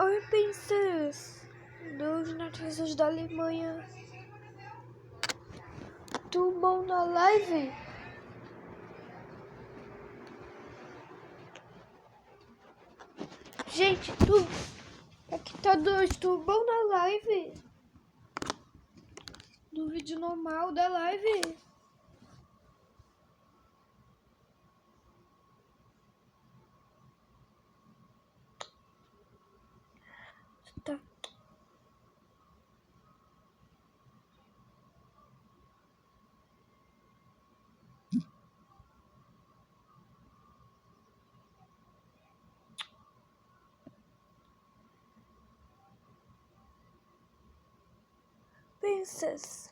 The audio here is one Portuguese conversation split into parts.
Oi, princesa dos notícias da Alemanha. Tudo bom na live? Gente, aqui tá dois, tudo bom na live? No vídeo normal da live. Tá. Princesa,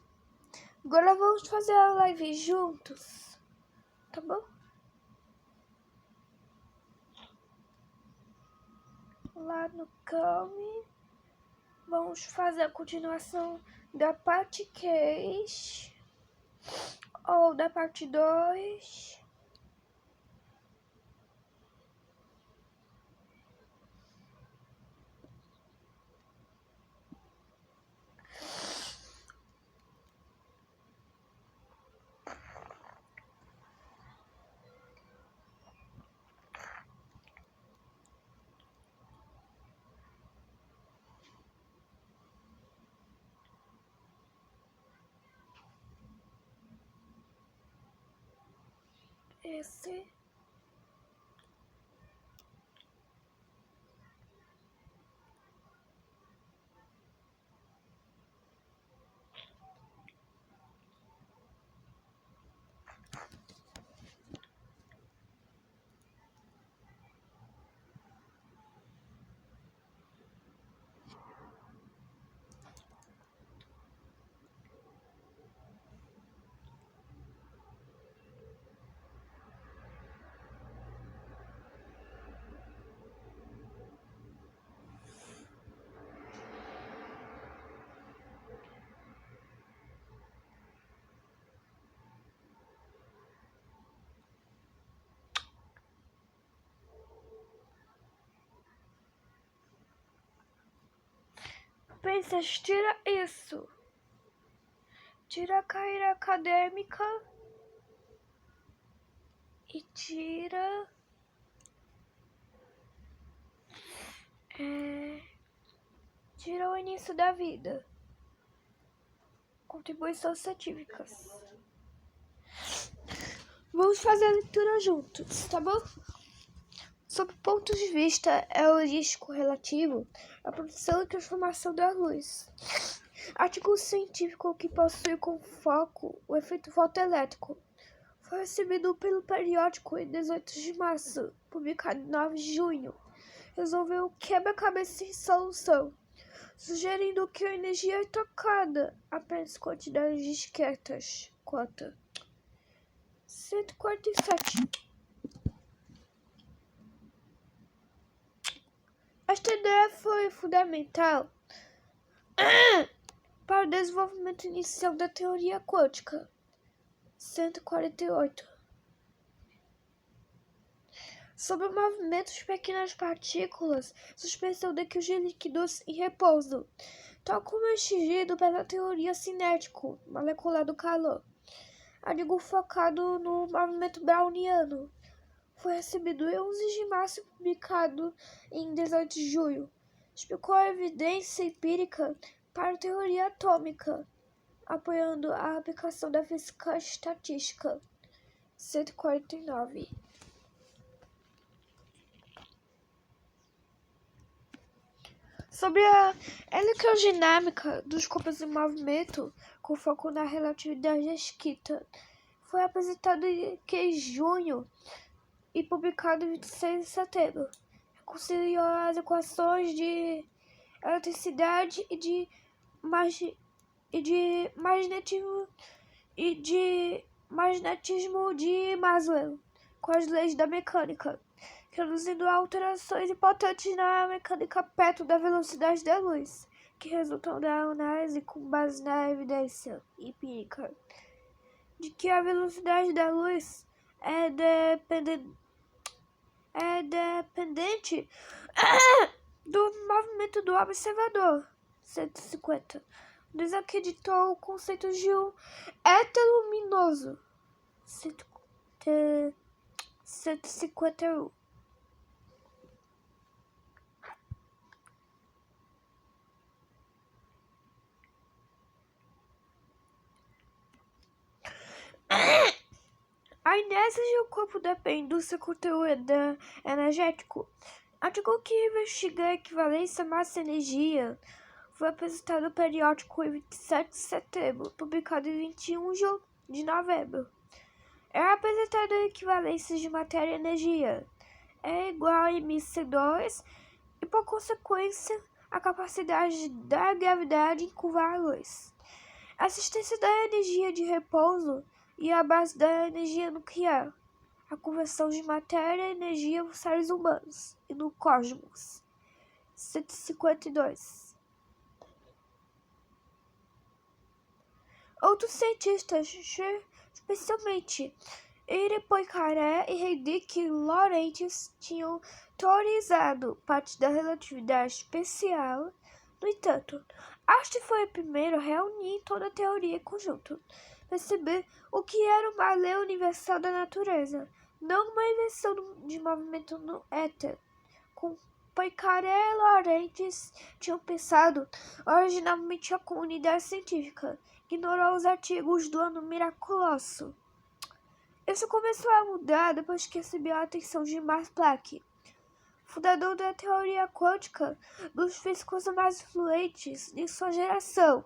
agora vamos fazer a live juntos, tá bom? Lá no Calme, vamos fazer a continuação da parte 3 ou da parte 2. Esse Princesa, tira isso. Tira a carreira acadêmica e tira o início da vida. Contribuições científicas. Vamos fazer a leitura juntos, tá bom? Sob pontos de vista heurístico relativo à produção e transformação da luz. Artigo científico que possui como foco o efeito fotoelétrico. Foi recebido pelo periódico em 18 de março, publicado em 9 de junho. Resolveu quebra-cabeça em solução, sugerindo que a energia é trocada apenas quantidades discretas. Quanto? 147. Esta ideia foi fundamental para o desenvolvimento inicial da teoria quântica. 148. Sobre o movimento de pequenas partículas, suspensão de líquidos em repouso, tal como exigido pela teoria cinético-molecular do calor. Artigo focado no movimento browniano. Foi recebido em 11 de março e publicado em 18 de junho. Explicou a evidência empírica para a teoria atômica, apoiando a aplicação da física estatística. 149. Sobre a eletrodinâmica dos corpos em movimento, com foco na relatividade esquita, foi apresentado em junho e publicado em 26 de setembro. Reconciliou as equações de eletricidade e de magnetismo de Maxwell com as leis da mecânica, reduzindo alterações importantes na mecânica perto da velocidade da luz, que resultam da análise com base na evidência empírica de que a velocidade da luz é dependente do movimento método observador. 150. Desacreditou o conceito de um éter luminoso. 151. A inércia de um corpo depende do seu conteúdo energético. Artigo que investiga a equivalência massa-energia foi apresentado no periódico em 27 de setembro, publicado em 21 de novembro. É apresentada a equivalência de matéria e energia. É igual a mc2 e, por consequência, a capacidade da gravidade em curvar a luz. A assistência da energia de repouso e a base da energia nuclear. A conversão de matéria e energia nos seres humanos e no cosmos. 152. Outros cientistas, especialmente Ire Poincaré e Henri Lorentz, tinham teorizado parte da relatividade especial. No entanto, Einstein foi o primeiro a reunir toda a teoria em conjunto, perceber o que era uma lei universal da natureza, não uma invenção de movimento no éter. Com Poincaré e Lorentz tinham pensado originalmente a comunidade científica, ignorou os artigos do ano miraculoso. Isso começou a mudar depois que recebeu a atenção de Max Planck, fundador da teoria quântica, dos físicos mais influentes de sua geração,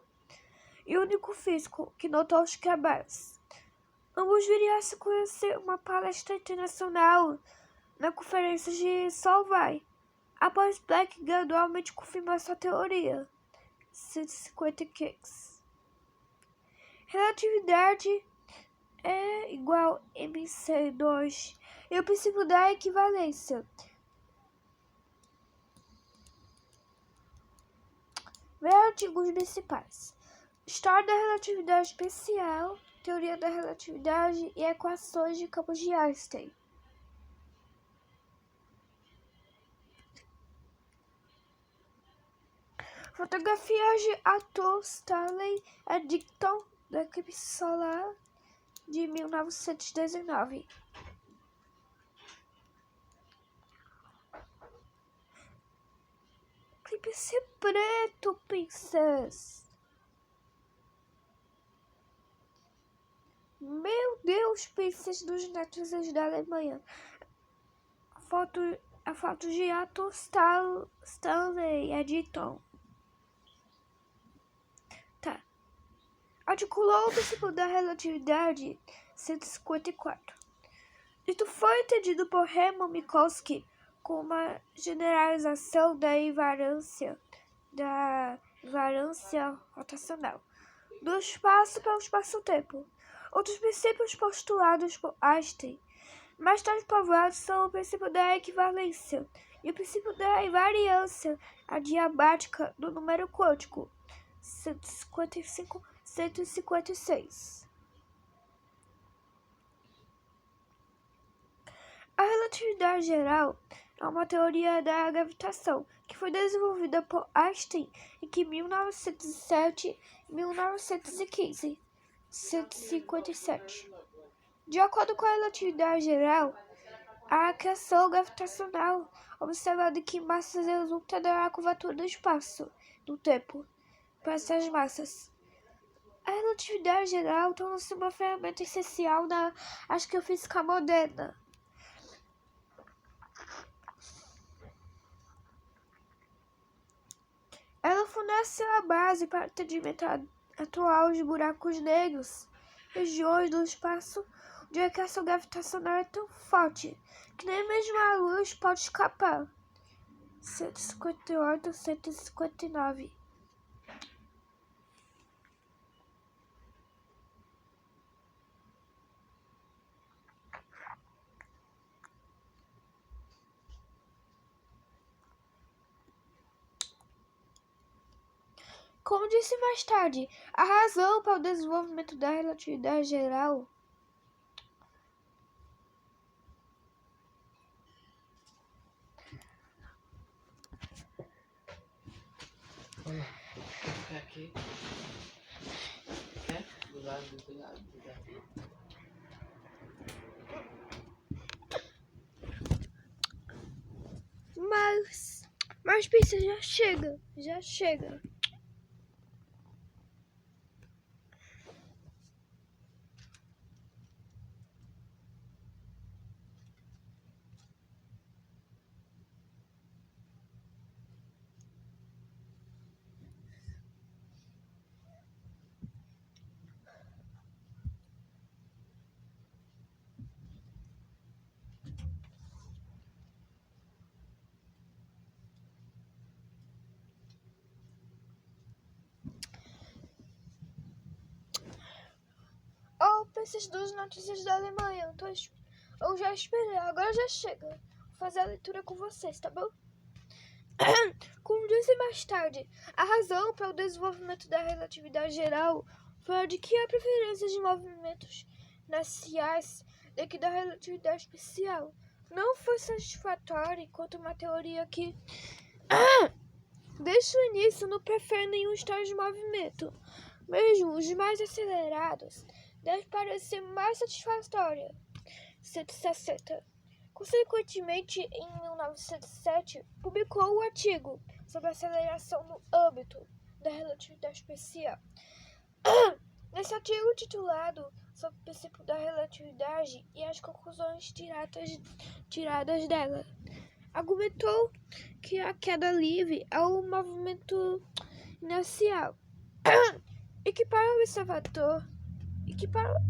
e o único físico que notou os trabalhos. Ambos viriam a se conhecer uma palestra internacional na conferência de Solvay, após Planck gradualmente confirmar sua teoria. 156. Relatividade é igual a mc2 e o princípio da equivalência. Ver artigos principais: História da relatividade especial, Teoria da relatividade e equações de campos de Einstein. Fotografias de Arthur Stanley Eddington, da eclipse solar de 1919. Eclipse preto, princesa. Meu Deus, princesa dos netos da Alemanha. A foto de Arthur Stanley Eddington. Tá. Articulou o princípio da relatividade. 154. Isto foi entendido por Hermann Minkowski como uma generalização da invariância rotacional do espaço para o espaço-tempo. Outros princípios postulados por Einstein, mais tarde provados, são o princípio da equivalência e o princípio da invariância adiabática do número quântico. 155, 156. A relatividade geral é uma teoria da gravitação que foi desenvolvida por Einstein entre 1907 e 1915. 157. De acordo com a relatividade geral, a atração gravitacional observada em que massas resulta da curvatura do espaço, do tempo, para essas massas. A relatividade geral tornou-se uma ferramenta essencial na astrofísica moderna. Ela fornece a base para o entendimento atual de buracos negros, regiões do espaço onde a atração gravitacional é tão forte que nem mesmo a luz pode escapar. 158, 159. Como disse mais tarde, a razão para o desenvolvimento da relatividade geral Vou ficar aqui. Do lado. Mas pensa, já chega. Oh, essas duas notícias da Alemanha. Eu já esperei, agora já chega. Vou fazer a leitura com vocês, tá bom? Como disse mais tarde, a razão para o desenvolvimento da relatividade geral foi a de que a preferência de movimentos inerciais do que da relatividade especial não foi satisfatória enquanto uma teoria que, desde o início, não prefere nenhum estado de movimento. Mesmo os mais acelerados deve parecer mais satisfatória. 160. Consequentemente, em 1907, publicou o artigo sobre a aceleração no âmbito da relatividade especial. Nesse artigo titulado sobre o princípio da relatividade e as conclusões tiradas dela, argumentou que a queda livre é um movimento inercial e que para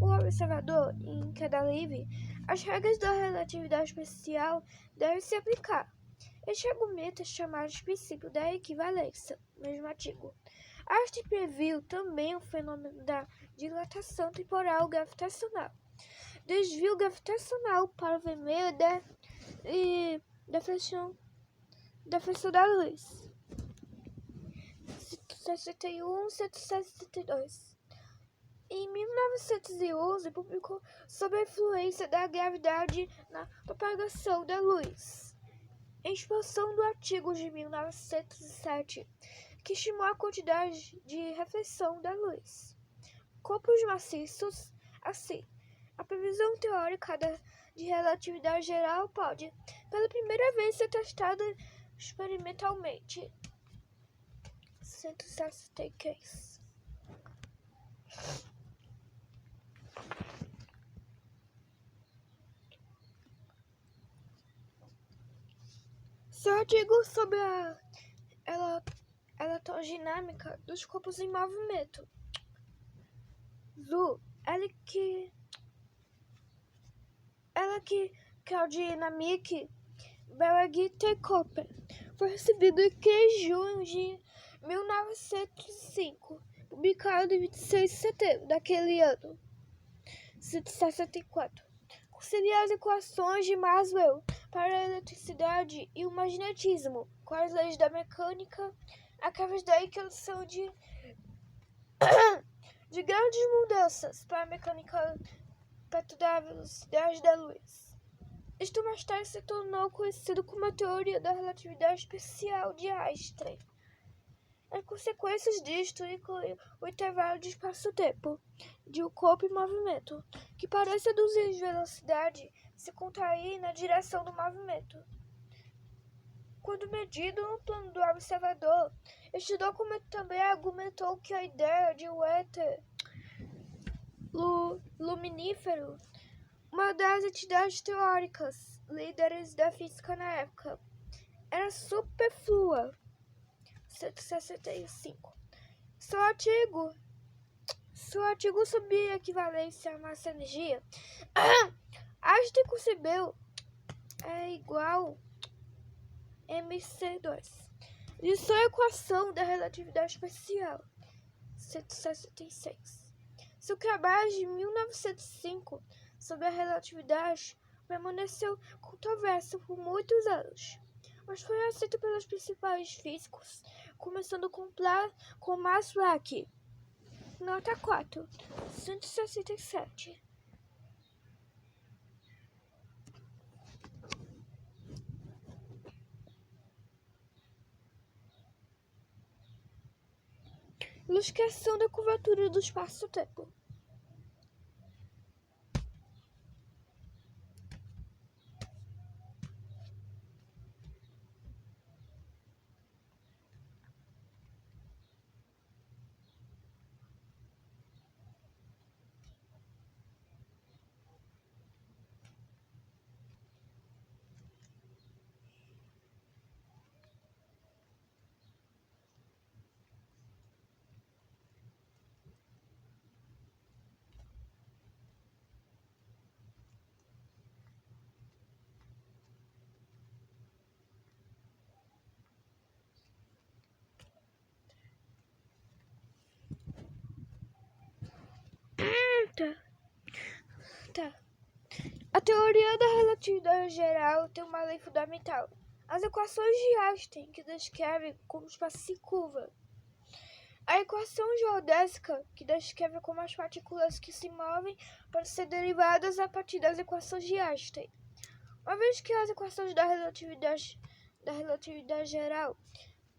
o observador em queda livre, as regras da relatividade especial devem se aplicar. Este argumento é chamado de princípio da equivalência, mesmo artigo. Einstein previu também o fenômeno da dilatação temporal gravitacional, desvio gravitacional para o vermelho e deflexão da luz. 161, 162. Em 1911, publicou sobre a influência da gravidade na propagação da luz. Em expansão do artigo de 1907, que estimou a quantidade de reflexão da luz. Corpos maciços, assim, a previsão teórica de relatividade geral pode, pela primeira vez, ser testada experimentalmente. 163. Seu artigo sobre a eletrodinâmica dos corpos em movimento. Electrodynamic Berger-Koppen foi recebido em 3 de junho de 1905, publicado em 26 de setembro daquele ano. 164. Conciliar as equações de Maxwell para a eletricidade e o magnetismo com as leis da mecânica através da equação de grandes mudanças para a mecânica perto da velocidade da luz. Isto mais tarde se tornou conhecido como a teoria da relatividade especial de Einstein. As consequências disto incluem o intervalo de espaço-tempo de um corpo em movimento, que parece reduzir a velocidade se contrair na direção do movimento. Quando medido no plano do observador, este documento também argumentou que a ideia de um éter luminífero, uma das entidades teóricas líderes da física na época, era superflua. 165. Seu artigo sobre equivalência à massa-energia, Einstein concebeu é igual mc2 de sua equação da relatividade especial. 166. Seu trabalho de 1905 sobre a relatividade permaneceu controverso por muitos anos, mas foi aceito pelos principais físicos, começando com Max Planck. Nota 4. 167. ilustração da curvatura do espaço-tempo. Tá. A teoria da relatividade geral tem uma lei fundamental. As equações de Einstein, que descrevem como o espaço se curva. A equação geodésica, que descreve como as partículas que se movem podem ser derivadas a partir das equações de Einstein. Uma vez que as equações da relatividade geral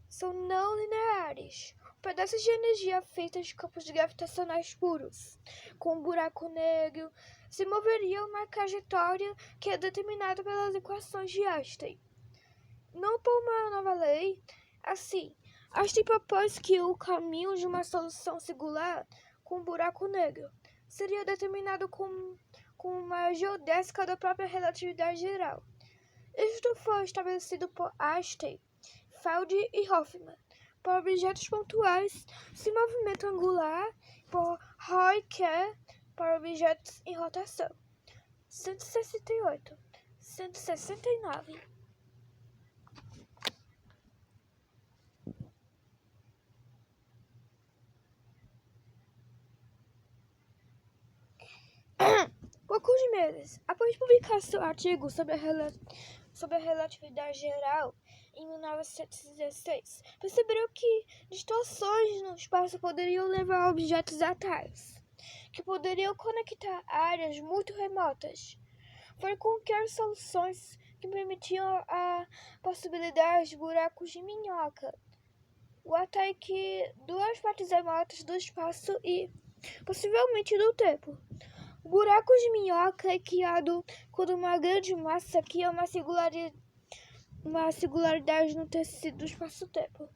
são não lineares, pedaços de energia feitos de campos gravitacionais puros, com um buraco negro, se moveriam na trajetória que é determinada pelas equações de Einstein. Não por uma nova lei, assim, Einstein propôs que o caminho de uma solução singular com um buraco negro seria determinado com uma geodésica da própria relatividade geral. Isto foi estabelecido por Einstein, Faraday e Hoffman, por objetos pontuais sem movimento angular, por Roy e Kerr, para objetos em rotação. 168, 169. Poucos meses após publicar seu artigo sobre a relatividade geral, em 1916, perceberam que distorções no espaço poderiam levar a objetos atalhos, que poderiam conectar áreas muito remotas. Foram qualquer soluções que permitiam a possibilidade de buracos de minhoca, o ataque duas partes remotas do espaço e, possivelmente, do tempo. O buraco de minhoca é criado quando uma grande massa cria uma singularidade no tecido do espaço-tempo.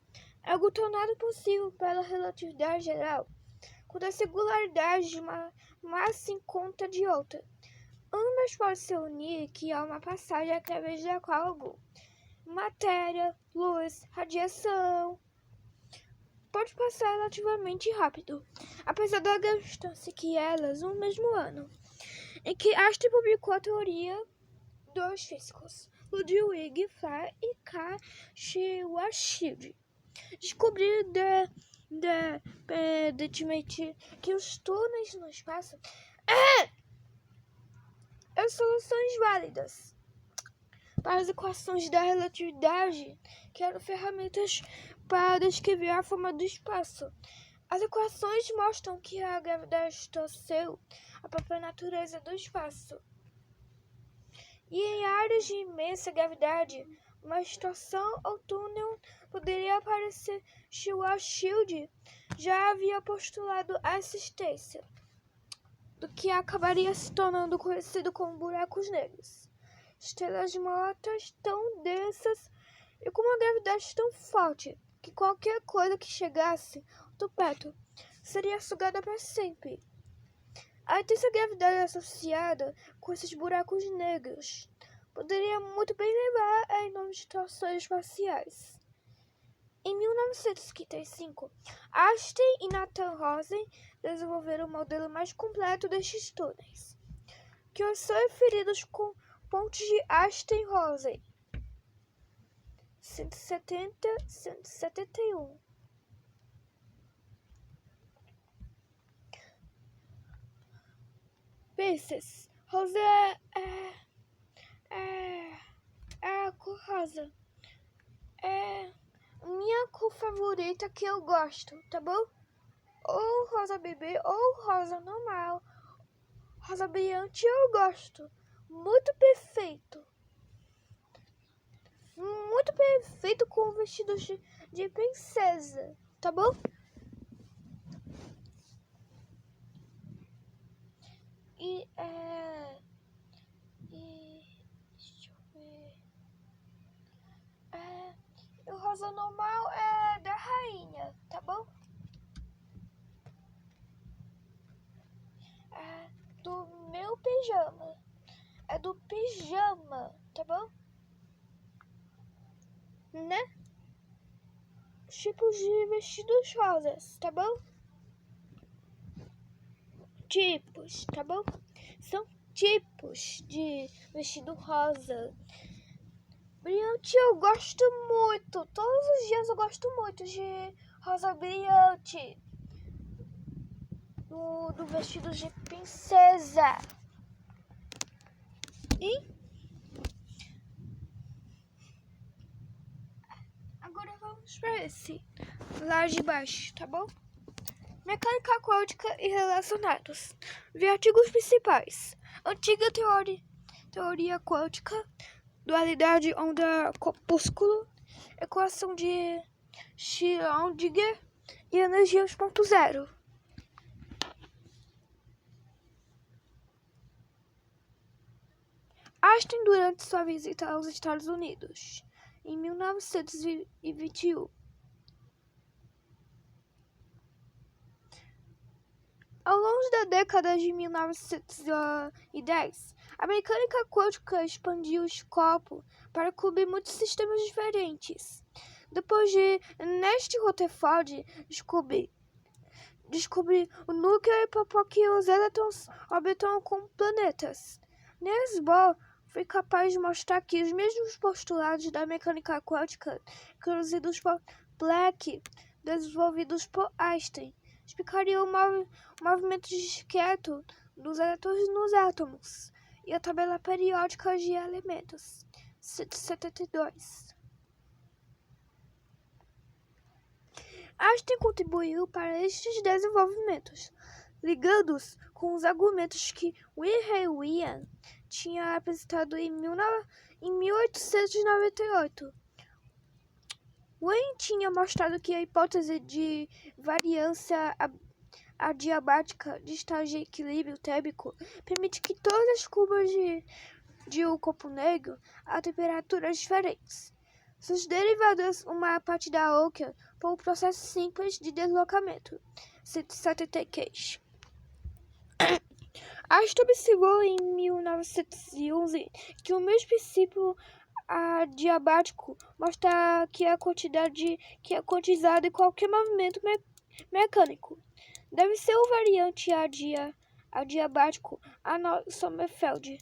Algo tornado possível pela relatividade geral, quando a singularidade de uma massa encontra de outra. Ambas podem se unir e criar uma passagem através da qual algo, matéria, luz, radiação, pode passar relativamente rápido, apesar da distância que elas no mesmo ano, em que Einstein publicou a teoria dos físicos Ludwig Fly e Carl Schwarzschild descobriram definitivamente que os túneis no espaço são soluções válidas para as equações da relatividade, que eram ferramentas para descrever a forma do espaço. As equações mostram que a gravidade distorceu a própria natureza do espaço. E em áreas de imensa gravidade, uma distorção ou túnel poderia aparecer. Schwarzschild já havia postulado a existência do que acabaria se tornando conhecido como buracos negros. Estrelas mortas tão densas e com uma gravidade tão forte que qualquer coisa que chegasse do perto seria sugada para sempre. A intensa gravidade associada com esses buracos negros poderia muito bem levar a enormes distorções espaciais. Em 1955, Einstein e Nathan Rosen desenvolveram o modelo mais completo destes túneis, que hoje são referidos como pontos de Einstein-Rosen. 170, 171. Pisces. Rosa é a cor rosa. É minha cor favorita que eu gosto, tá bom? Ou rosa bebê ou rosa normal. Rosa brilhante eu gosto. Muito perfeito. Muito perfeito com vestidos de princesa, tá bom? E deixa eu ver. O rosa normal é da rainha, tá bom? É do meu pijama. É do pijama, tá bom? Né? Tipos de vestidos rosas, tá bom? Tipos, tá bom? São tipos de vestido rosa. Brilhante eu gosto muito. Todos os dias eu gosto muito de rosa brilhante. Do vestido de princesa. E agora vamos para esse lá de baixo, tá bom? Mecânica quântica e relacionados. Ver artigos principais. Antiga teoria quântica, dualidade onda-corpúsculo, equação de Schrödinger e energia 1.0. Einstein, durante sua visita aos Estados Unidos, em 1921. Ao longo da década de 1910, a mecânica quântica expandiu o escopo para cobrir muitos sistemas diferentes. Depois de Ernest Rutherford descobrir o núcleo e propor que os elétrons orbitam com planetas, Niels Bohr foi capaz de mostrar que os mesmos postulados da mecânica quântica, introduzidos por Planck, desenvolvidos por Einstein, explicariam o movimento discreto dos elétrons nos átomos e a tabela periódica de elementos. 172. Einstein contribuiu para estes desenvolvimentos, ligando-os com os argumentos que Wilhelm tinha apresentado em 1898. Wien tinha mostrado que a hipótese de variância adiabática de estado de equilíbrio térmico permite que todas as curvas de um corpo negro a temperaturas diferentes. Suas derivadas, uma parte da outra, por um processo simples de deslocamento. 173. Einstein observou em 1911 que o mesmo princípio adiabático mostra que a quantidade que é quantizada em qualquer movimento mecânico deve ser o variante adiabático Sommerfeld.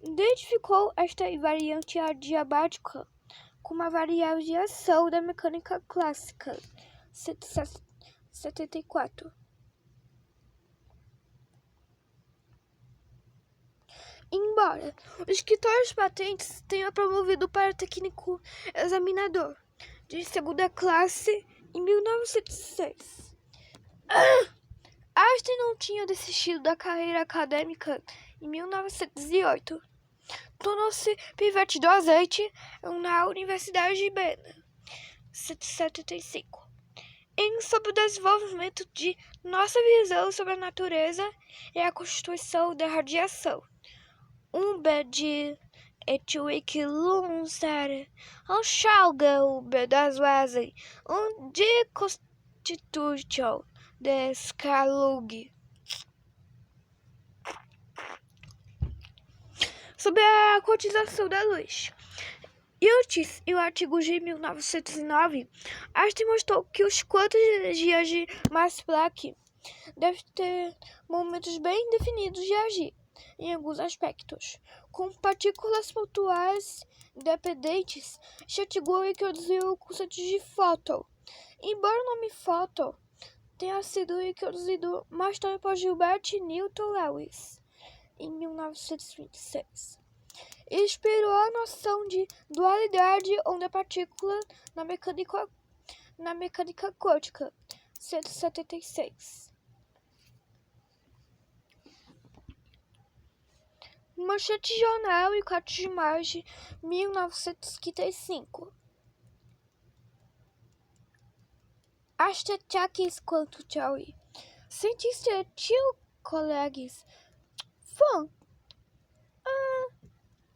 Identificou esta variante adiabática como uma variável de ação da mecânica clássica. 174. Embora os escritórios de patentes tenham promovido para técnico examinador de segunda classe em 1906. Einstein não tinha desistido da carreira acadêmica em 1908. Tornou-se pivete docente na Universidade de Berna. 175. Sobre o desenvolvimento de nossa visão sobre a natureza e a constituição da radiação. De Etwick Lunster, Anschauung das Weisen de Constitution des Schalung. Sobre a quantização da luz. Antes, em um artigo de 1909, Einstein mostrou que os quantos de energia de Max-Planck devem ter momentos bem definidos de agir em alguns aspectos, com partículas pontuais independentes. Este artigo introduziu o conceito de fóton. Embora o nome fóton tenha sido introduzido mais tarde por Gilbert Newton Lewis, em 1926. Inspirou a noção de dualidade onda-partícula na mecânica quântica. 176. Manchete de jornal, em 4 de maio de 1955. Astronauts quanto Theory. Cientistas tinham colegas Bom,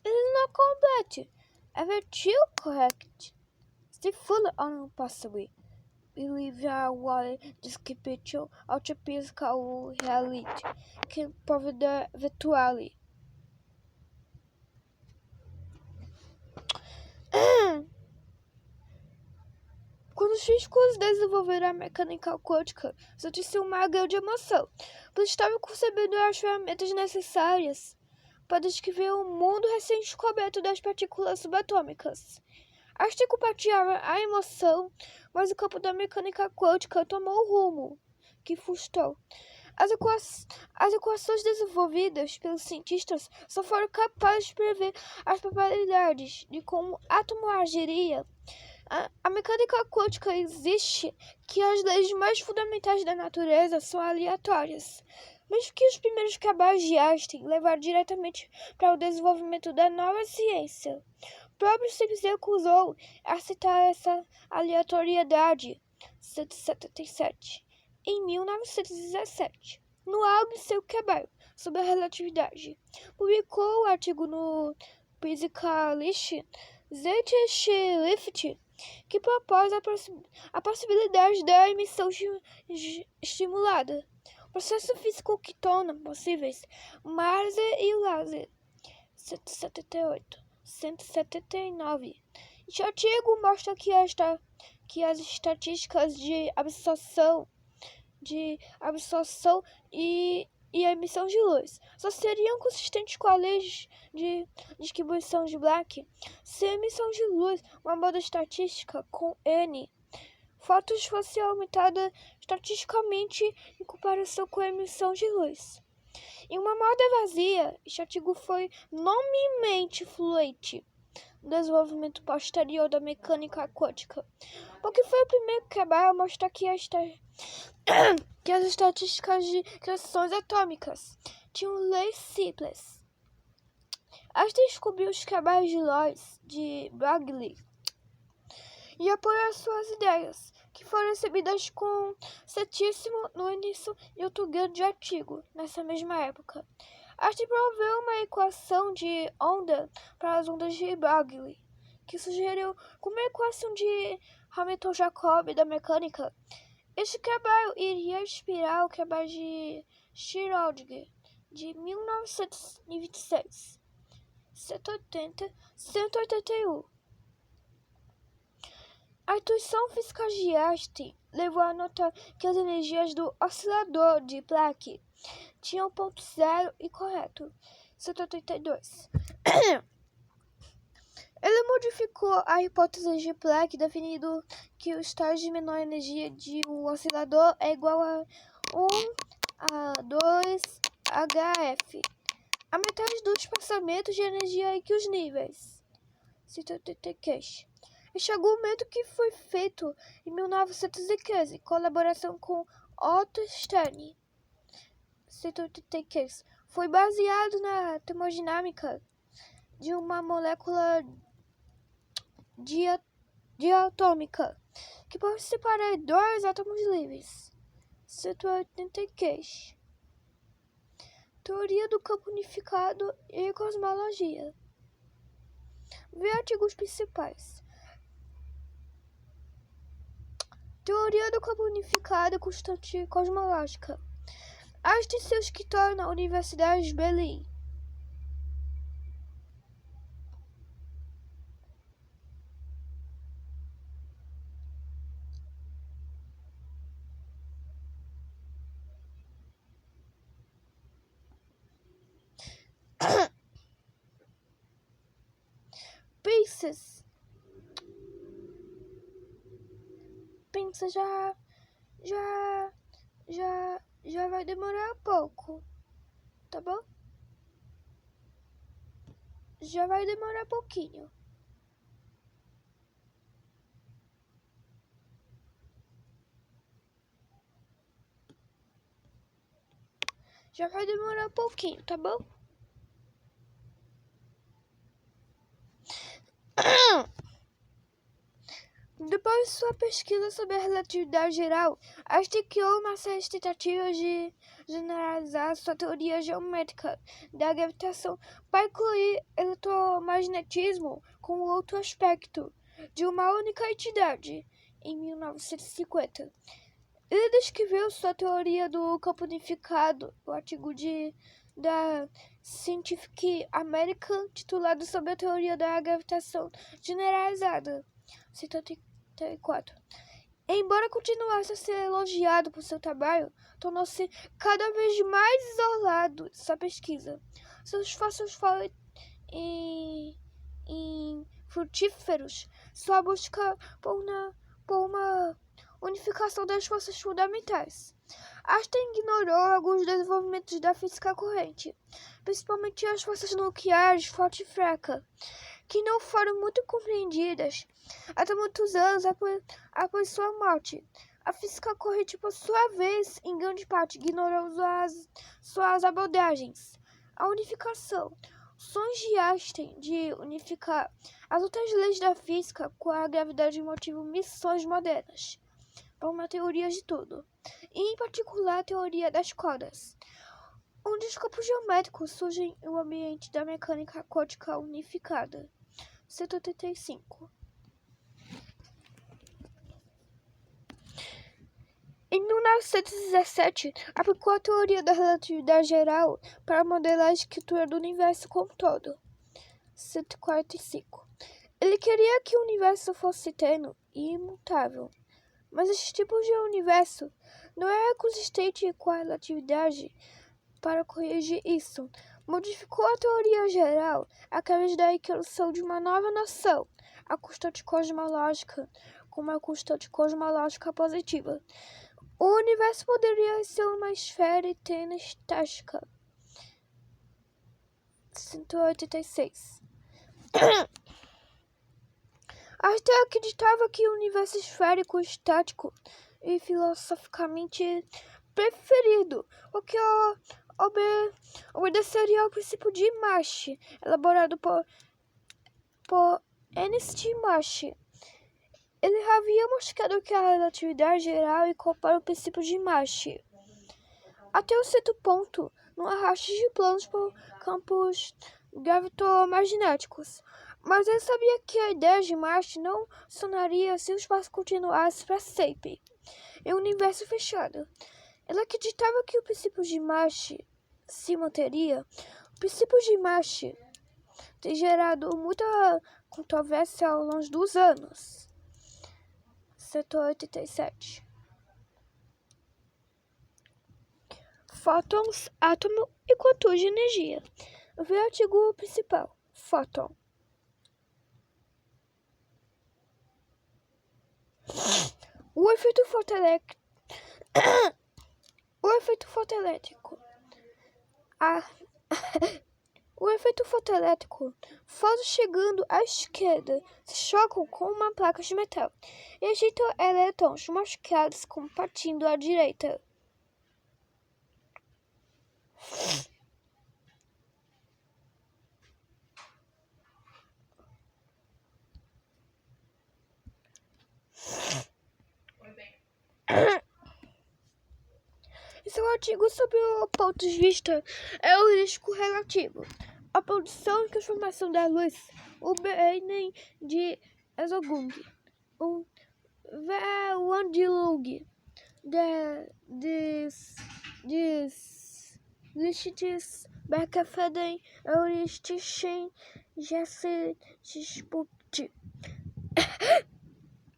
it is not complete. Ever too correct. The full on possibly. Believe what description autophysical reality can provide virtually. Quando os físicos desenvolveram a mecânica quântica, senti-se uma grande emoção, pois estavam concebendo as ferramentas necessárias para descrever o mundo recém-descoberto das partículas subatômicas. Einstein compartilhava a emoção, mas o campo da mecânica quântica tomou o rumo que frustrou. As equações desenvolvidas pelos cientistas só foram capazes de prever as probabilidades de como o átomo agiria. A mecânica quântica existe que as leis mais fundamentais da natureza são aleatórias. Mesmo que os primeiros trabalhos de Einstein levaram diretamente para o desenvolvimento da nova ciência, o próprio se recusou a aceitar essa aleatoriedade. 177. Em 1917, no álbum seu trabalho sobre a relatividade, publicou o artigo no Physicalist Zeitschrift que propôs a possibilidade da emissão estimulada, processo físico que torna possíveis o laser e o laser. 178. 179. Este artigo mostra que as estatísticas de absorção e a emissão de luz só seriam consistentes com a lei de distribuição de Black se a emissão de luz, uma moda estatística com N fotos, fosse aumentada estatisticamente em comparação com a emissão de luz. Em uma moda vazia, este artigo foi enormemente influente no desenvolvimento posterior da mecânica quântica, porque foi o primeiro trabalho a mostrar que as estatísticas de reações atômicas tinham leis simples. Einstein descobriu os trabalhos de Lois de Broglie e apoiou suas ideias, que foram recebidas com ceticismo no início de outro grande artigo, nessa mesma época. Einstein proveu uma equação de onda para as ondas de Broglie, que sugeriu como a equação de Hamilton-Jacobi da mecânica. Este trabalho iria inspirar o trabalho de Schrödinger de 1926, 181. A intuição física de Einstein levou a notar que as energias do oscilador de Planck tinham ponto zero e correto. 182. Ele modificou a hipótese de Planck, definindo que o estado de menor energia de um oscilador é igual a 1 a 2 HF, a metade do espaçamento de energia entre os níveis. 183. Este argumento, que foi feito em 1915 em colaboração com Otto Stern, 183, foi baseado na termodinâmica de uma molécula diatômica que pode separar dois átomos livres. 183. Teoria do campo unificado e cosmologia. Vê artigos principais. Teoria do campo unificado e constante cosmológica. Einstein, seu escritório na Universidade de Berlim. Pensa, já vai demorar um pouco, tá bom? Já vai demorar um pouquinho. Já vai demorar um pouquinho, tá bom? Depois sua pesquisa sobre a relatividade geral, Einstein criou uma série de tentativas de generalizar sua teoria geométrica da gravitação para incluir eletromagnetismo como outro aspecto de uma única entidade. Em 1950, ele descreveu sua teoria do campo unificado, o artigo da Scientific American, titulado sobre a teoria da gravitação generalizada. 74. Embora continuasse a ser elogiado por seu trabalho, tornou-se cada vez mais isolado sua pesquisa. Seus esforços foram infrutíferos. Sua busca por uma unificação das forças fundamentais. Einstein ignorou alguns desenvolvimentos da física corrente, principalmente as forças nucleares forte e fraca, que não foram muito compreendidas até muitos anos após sua morte. A física corrente, por sua vez, em grande parte ignorou suas abordagens. A unificação. Sonhos de Einstein de unificar as outras leis da física com a gravidade motivam missões modernas para uma teoria de tudo, e em particular a teoria das cordas, onde os campos geométricos surgem no ambiente da mecânica quântica unificada. 185. Em 1917, aplicou a teoria da relatividade geral para modelar a estrutura do universo como um todo. 145. Ele queria que o universo fosse eterno e imutável, mas esse tipo de universo não era consistente com a relatividade. Para corrigir isso, modificou a teoria geral através da introdução de uma nova noção, a constante cosmológica, como a constante cosmológica positiva. O universo poderia ser uma esfera eterna estática. 186. Einstein acreditava que o universo esférico estático e filosoficamente preferido, o que obedeceria ao princípio de Mach, elaborado por Ernst Mach. Ele havia mostrado que a relatividade geral incorpora o princípio de Mach até um certo ponto, num arraste de planos por campos gravitomagnéticos. Mas ele sabia que a ideia de Mach não funcionaria se o espaço continuasse para sempre em um universo fechado. Ele acreditava que o princípio de Mach se manteria. O princípio de Mach tem gerado muita controvérsia ao longo dos anos. 187. Fótons, átomo e quantum de energia. Vê o artigo principal. Fóton. O efeito fotoelétrico. O efeito fotoelétrico. Fótons chegando à esquerda se chocam com uma placa de metal e ejeitam elétrons machucados como partindo à direita. Esse é um artigo sobre o ponto de vista é o risco relativo. A produção e transformação da luz, o Beinen de Ezogung, o Wandilung, des Lichtes Bergefeden, Euristischen Gesellschaft.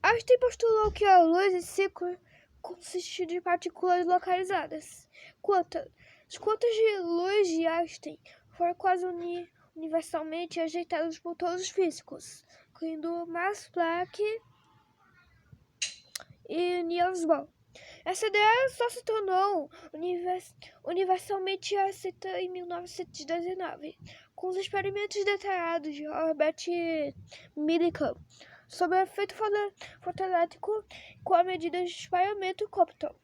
Einstein postulou que a luz em ciclo consiste de partículas localizadas. Os quantos de luz de Einstein foram quase universalmente rejeitados por todos os físicos, incluindo Max Planck e Niels Bohr. Essa ideia só se tornou universalmente aceita em 1919, com os experimentos detalhados de Robert Millikan sobre o efeito fotoelétrico com a medida de espalhamento Compton.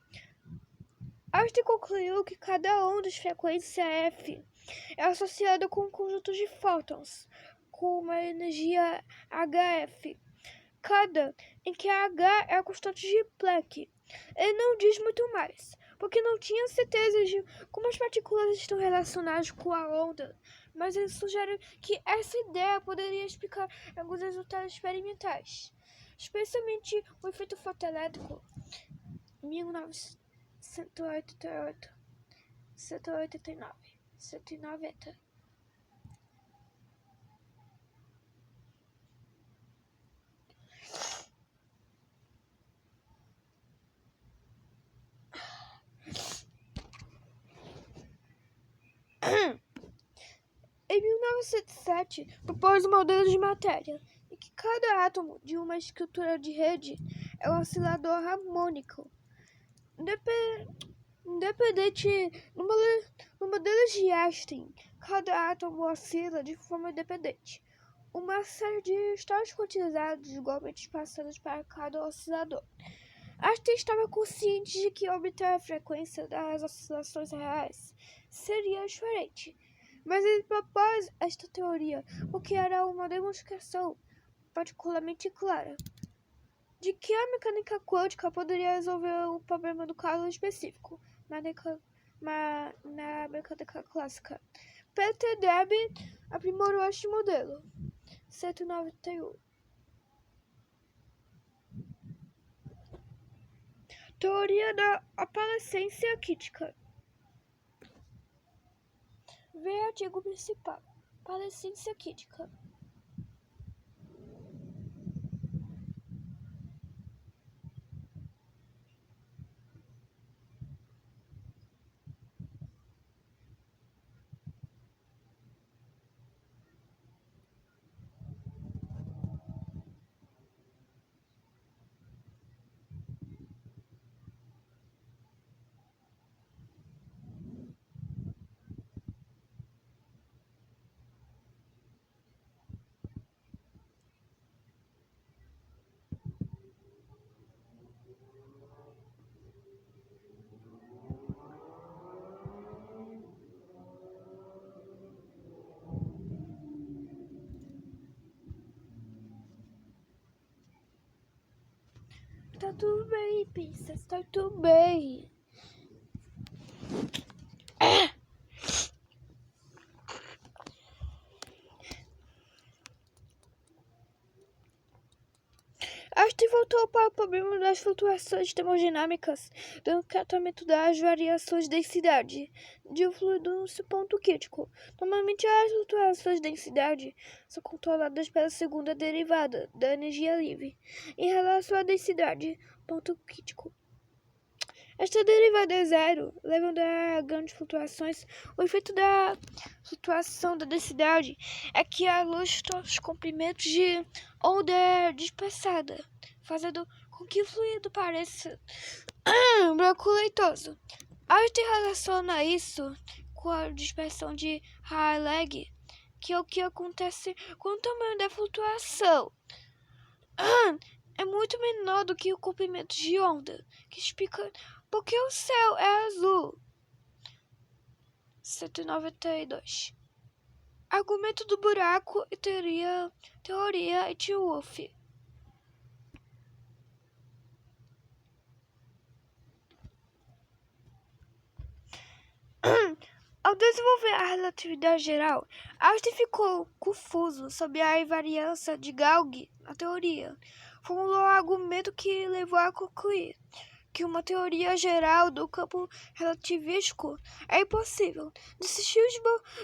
Einstein concluiu que cada onda de frequência F é associada com um conjunto de fótons com uma energia HF. explicada em que a H é a constante de Planck. Ele não diz muito mais, porque não tinha certeza de como as partículas estão relacionadas com a onda, mas ele sugere que essa ideia poderia explicar alguns resultados experimentais, especialmente o efeito fotoelétrico. 1988, 189, 190. Em 1907, propôs um modelo de matéria em que cada átomo de uma estrutura de rede é um oscilador harmônico. Independente no modelo de Einstein, cada átomo oscila de forma independente. Uma série de estados quantizados igualmente passados para cada oscilador. Einstein estava consciente de que obter a frequência das oscilações reais seria diferente, mas ele propôs esta teoria porque era uma demonstração particularmente clara de que a mecânica quântica poderia resolver o problema do caso específico na mecânica clássica. Peter Debye aprimorou este modelo. 191. Teoria da opalescência quíntica. Vê artigo principal. Opalescência quíntica. Tá tudo bem, Princess, tá tudo bem. Einstein voltou para o problema das flutuações termodinâmicas, dando tratamento das variações de densidade de um fluido no seu ponto crítico. Normalmente, as flutuações de densidade são controladas pela segunda derivada da energia livre em relação à densidade ponto crítico. Esta derivada é zero, levando a grandes flutuações. O efeito da flutuação da densidade é que a luz torna os comprimentos de onda é dispersada, fazendo com que o fluido pareça branco leitoso. Einstein relaciona isso com a dispersão de Rayleigh, que é o que acontece com o tamanho da flutuação. É muito menor do que o comprimento de onda, que explica porque o céu é azul. 192. Argumento do buraco e teoria Etch-Wolff. Ao desenvolver a relatividade geral, Einstein ficou confuso sobre a invariância de Gauss na teoria. Formulou um argumento que levou a concluir que uma teoria geral do campo relativístico é impossível. Desistiu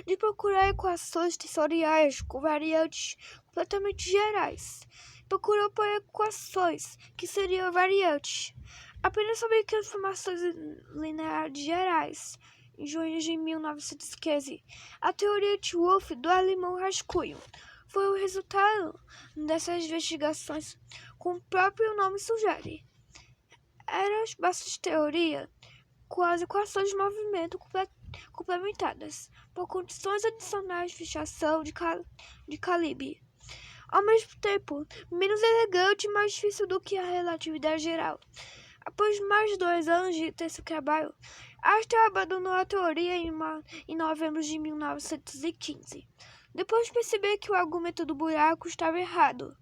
de procurar equações tensoriais com variantes completamente gerais. Procurou por equações que seriam variantes apenas sobre transformações lineares gerais. Em junho de 1915, a teoria de Wolff do alemão Rascunho foi o resultado dessas investigações, como o próprio nome sugere. Eram as bases de teoria com as equações de movimento complementadas por condições adicionais de fixação de calibre. Ao mesmo tempo, menos elegante e mais difícil do que a relatividade geral. Após mais de 2 anos de intenso trabalho, Einstein abandonou a teoria em novembro de 1915, depois de perceber que o argumento do buraco estava errado.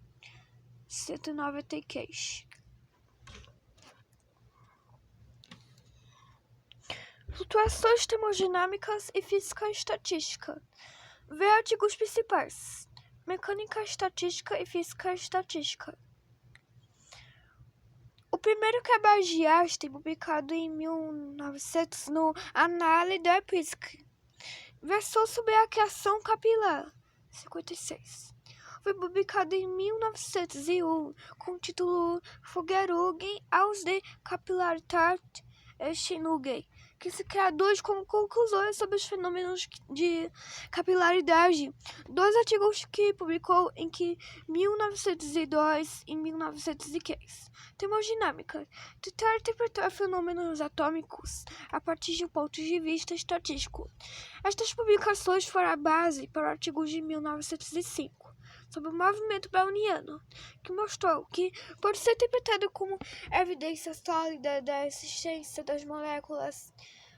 196. Flutuações termodinâmicas e física estatística. Vê artigos principais: mecânica estatística e física estatística. O primeiro trabalho de Einstein, publicado em 1900 no Annales der Physik, versou sobre a criação capilar. 56. Foi publicado em 1901 com o título Vorlesungen aus der Kapillarität Entstehungen, que se criadores como conclusões sobre os fenômenos de capilaridade. 2 artigos que publicou em 1902 e 1915. Termodinâmica. Tentar interpretar fenômenos atômicos a partir de um ponto de vista estatístico. Estas publicações foram a base para o artigo de 1905 sobre o movimento browniano, que mostrou que pode ser interpretado como evidência sólida da existência das moléculas.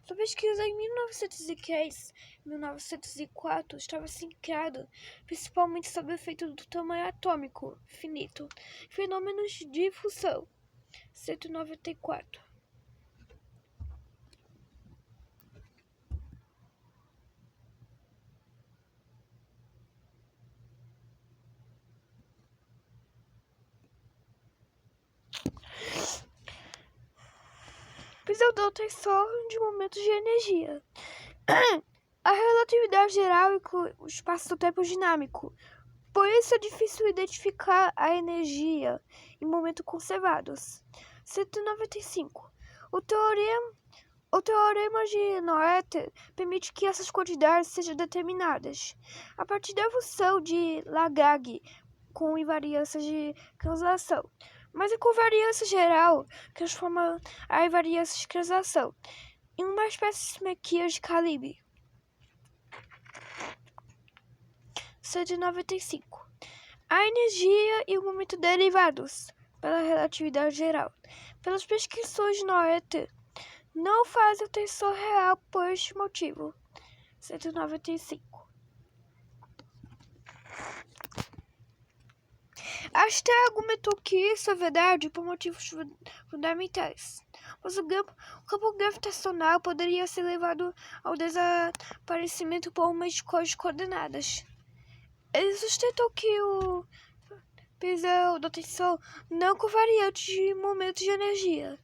Sua pesquisa em 1903 e 1904 estava centrada principalmente sobre o efeito do tamanho atômico finito e fenômenos de difusão. 194. Pseudo-tensor de momentos de energia. A relatividade geral inclui o espaço-tempo dinâmico. Por isso é difícil identificar a energia em momentos conservados. 195. O teorema de Noether permite que essas quantidades sejam determinadas a partir da função de Lagrange com invariâncias de translação, mas a covariância geral transforma a invariância de translação em uma espécie de simetria de calibre. 195. A energia e o momento derivados pela relatividade geral. Pelas prescrições de Noether, não fazem o tensor real por este motivo. 195. Einstein argumentou que isso é verdade por motivos fundamentais, pois o campo gravitacional poderia ser levado ao desaparecimento por meio de coordenadas. Ele sustentou que o pseudo-tensor não covariante de momentos de energia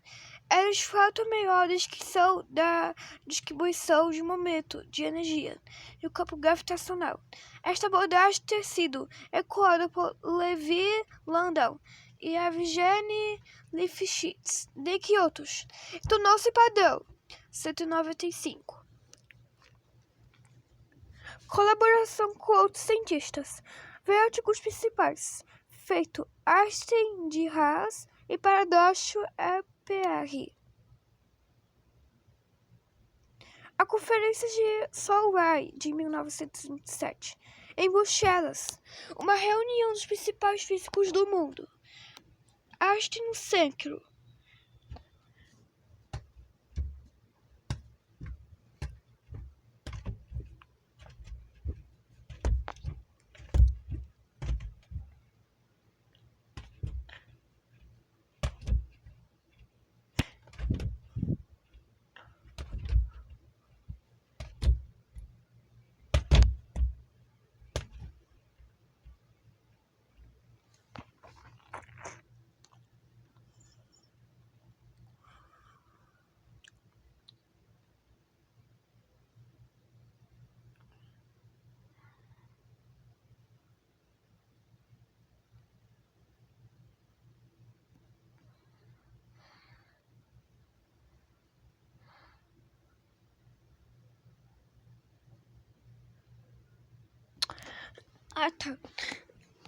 eram os fatos maiores que são da distribuição de momento de energia no campo gravitacional. Esta abordagem ter sido ecoada por Levi Landau e Evgeny Lifshitz, dentre outros, e tornou-se padrão. 195. Colaboração com outros cientistas. Vê artigos principais. Feito Einstein de Haas e paradoxo EPR. A Conferência de Solvay de 1927, em Bruxelas, uma reunião dos principais físicos do mundo. Einstein no centro.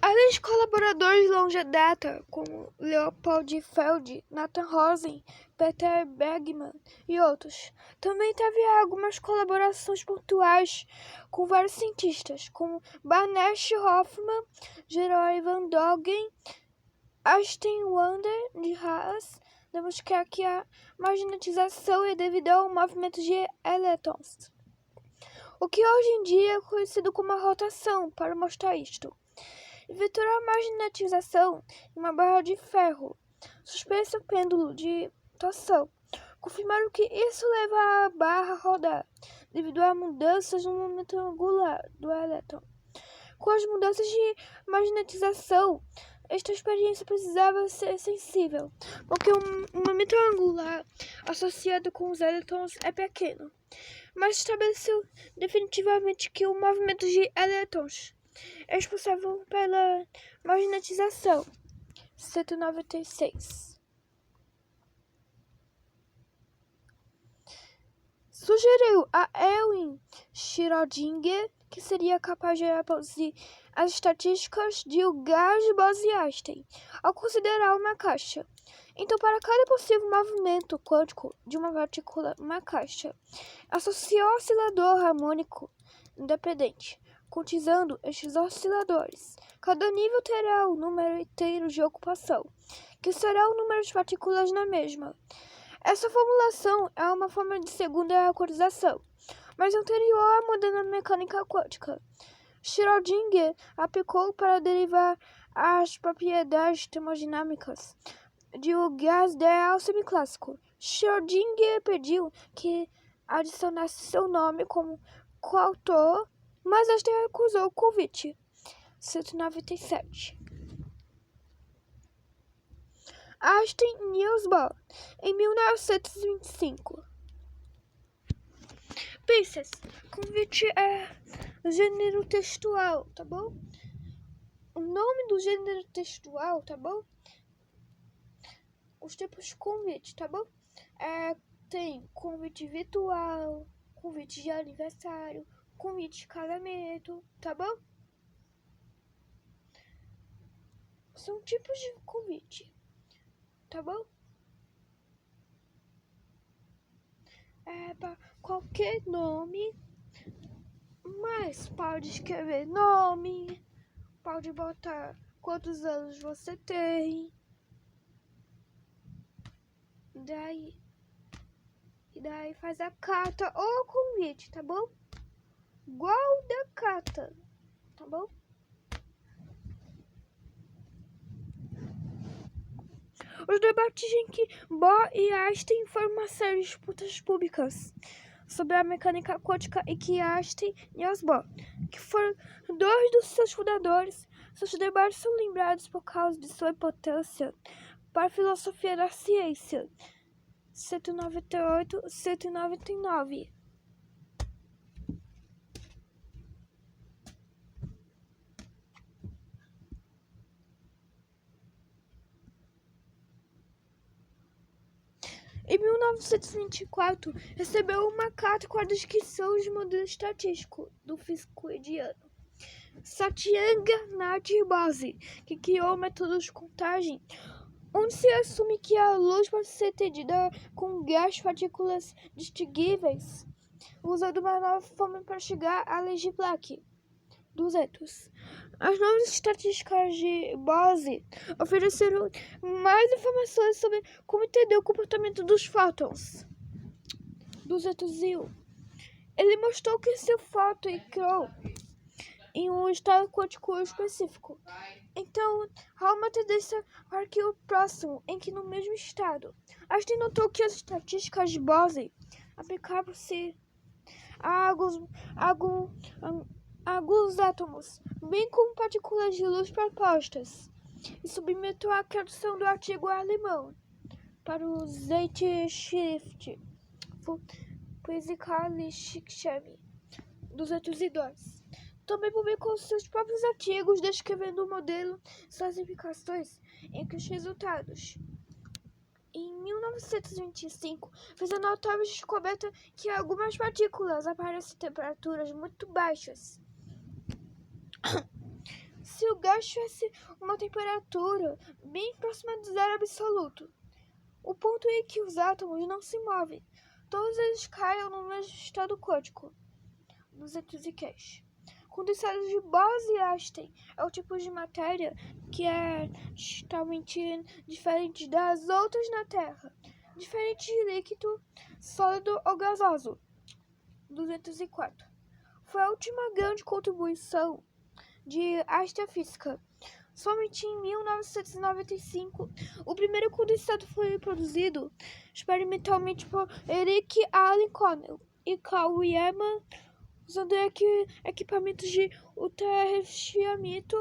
Além de colaboradores de longa data, como Leopold Feld, Nathan Rosen, Peter Bergman e outros, também teve algumas colaborações pontuais com vários cientistas, como Barnett Hoffman, Geroy Van Dongen, Einstein Wander de Haas, demonstrar que a magnetização é devida ao movimento de elétrons, o que hoje em dia é conhecido como a rotação, para mostrar isto. inventou a magnetização em uma barra de ferro suspensa ao pêndulo de torção. Confirmaram que isso leva a barra a rodar, devido a mudanças no momento angular do elétron. Com as mudanças de magnetização, esta experiência precisava ser sensível, porque o momento angular associado com os elétrons é pequeno, mas estabeleceu definitivamente que o movimento de elétrons é responsável pela magnetização. 196. Sugeriu a Erwin Schrödinger que seria capaz de reproduzir as estatísticas de um gás de Bose-Einstein ao considerar uma caixa. Então, para cada possível movimento quântico de uma partícula, uma caixa, associou um oscilador harmônico independente, quantizando estes osciladores. Cada nível terá o número inteiro de ocupação, que será o número de partículas na mesma. Essa formulação é uma forma de segunda quantização, mas anterior à moderna mecânica quântica. Schrödinger aplicou para derivar as propriedades termodinâmicas de um gás ideal semiclássico. Schrödinger pediu que adicionasse seu nome como coautor, mas este recusou o convite. 197. Einstein e Niels Bohr, em 1925. Pisces, convite é gênero textual, tá bom? O nome do gênero textual, tá bom? Os tipos de convite, tá bom? Tem convite virtual, convite de aniversário, convite de casamento, tá bom? São tipos de convite, tá bom? Para qualquer nome, mas pode escrever nome, pode botar quantos anos você tem, daí faz a carta ou convite, tá bom? Igual da carta, tá bom? Os debates em que Bohr e Einstein foram uma série de disputas públicas sobre a mecânica quântica e que Einstein e Niels Bohr, que foram dois dos seus fundadores, seus debates são lembrados por causa de sua importância para a filosofia da ciência. 198, 199. Em 1924, recebeu uma carta com a descrição de modelo estatístico do físico indiano Satyendra Nath Bose, que criou o método de contagem, onde se assume que a luz pode ser entendida com gás de partículas distinguíveis, usando uma nova forma para chegar à lei de Planck. 200. As novas estatísticas de Bose ofereceram mais informações sobre como entender o comportamento dos fótons. 201. Ele mostrou que se o fóton entrou em um estado quântico específico, então há uma tendência para que o próximo entre no mesmo estado. Einstein notou que as estatísticas de Bose aplicavam-se a alguns átomos, bem como partículas de luz propostas, e submeteu a tradução do artigo alemão para o Zeitschrift Physikalische Chemie. 202. Também publicou seus próprios artigos descrevendo o modelo e suas implicações entre os resultados. Em 1925, fez a notável descoberta que algumas partículas aparecem em temperaturas muito baixas. Se o gás tivesse uma temperatura bem próxima do zero absoluto, o ponto em que os átomos não se movem, todos eles caem no mesmo estado quântico. 210. Condensados de Bose e Einstein é o tipo de matéria que é totalmente diferente das outras na Terra, diferente de líquido, sólido ou gasoso. 204. Foi a última grande contribuição de astrofísica Somente em 1995, o primeiro condensado foi produzido experimentalmente por Eric Allen Connell e Carl Wieman, usando equipamentos de ultra-resfriamento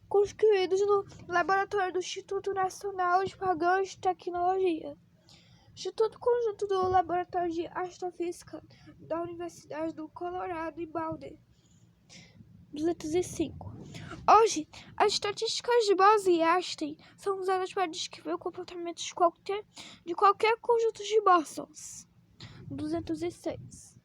construídos no laboratório do Instituto Nacional de Padrões de Tecnologia, Instituto Conjunto do Laboratório de Astrofísica da Universidade do Colorado em Boulder. 205. Hoje, as estatísticas de Bose e Einstein são usadas para descrever o comportamento de qualquer conjunto de bósons. 206.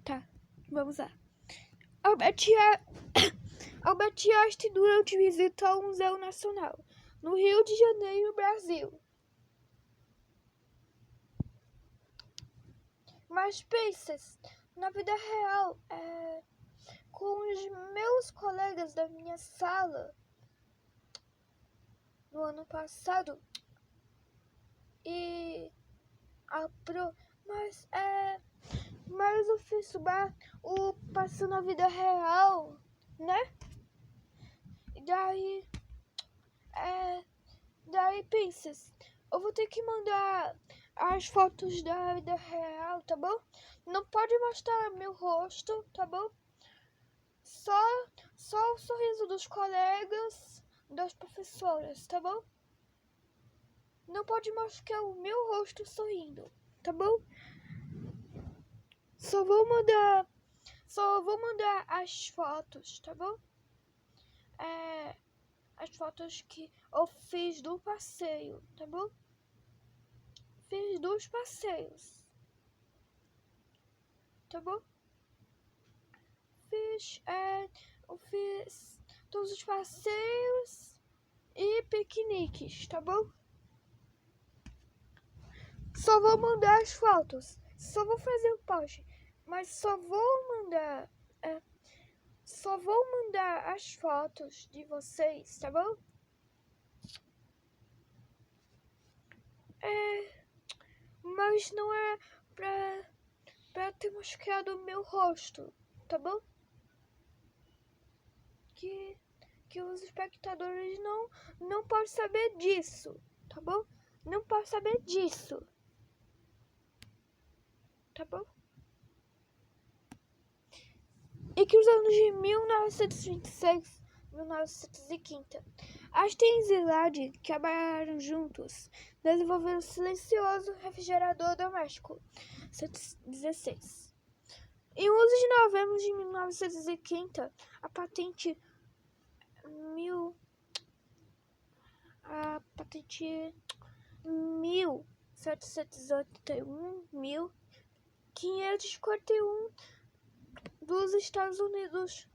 Tá, vamos lá. Albert Einstein durante visita ao Museu Nacional, no Rio de Janeiro, Brasil. Mas pensa, na vida real, com os meus colegas da minha sala, no ano passado, e mas eu fiz passando a vida real, né? E daí pensa, eu vou ter que mandar as fotos da vida real, tá bom? Não pode mostrar meu rosto, tá bom? Só o sorriso dos colegas, das professoras, tá bom? Não pode mostrar o meu rosto sorrindo, tá bom? Só vou mandar as fotos, tá bom? As fotos que eu fiz do passeio, tá bom? Fiz 2 passeios, tá bom? Eu fiz todos os passeios e piqueniques, tá bom? Só vou mandar as fotos, só vou fazer o post, mas só vou mandar as fotos de vocês, tá bom? Mas não é pra ter mostrado o meu rosto, tá bom? Que os espectadores não podem saber disso, tá bom? Não podem saber disso, tá bom? E que os anos de 1926 e 1930, Einstein e Szilard, que trabalharam juntos, desenvolveram o silencioso refrigerador doméstico 116. Em 11 de novembro de 1930, a patente 1781 dos Estados Unidos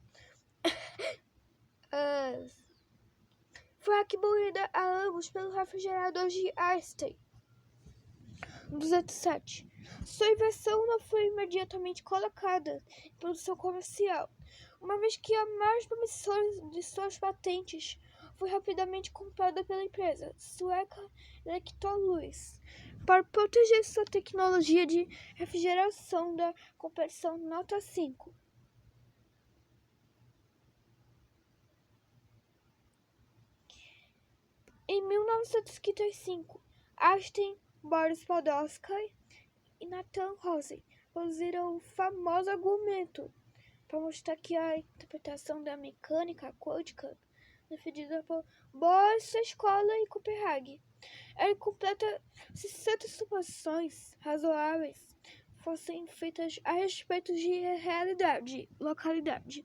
foi atribuída a ambos pelo refrigerador de Einstein. 207. Sua invenção não foi imediatamente colocada em produção comercial, uma vez que a mais promissora de suas patentes foi rapidamente comprada pela empresa sueca Electrolux para proteger sua tecnologia de refrigeração da competição Nota 5. Em 1955, Einstein, Boris Podolsky e Nathan Rosen produziram o famoso argumento para mostrar que a interpretação da mecânica quântica defendida por Bohr sua escola em Copenhague era completa se certas suposições razoáveis fossem feitas a respeito de realidade, localidade,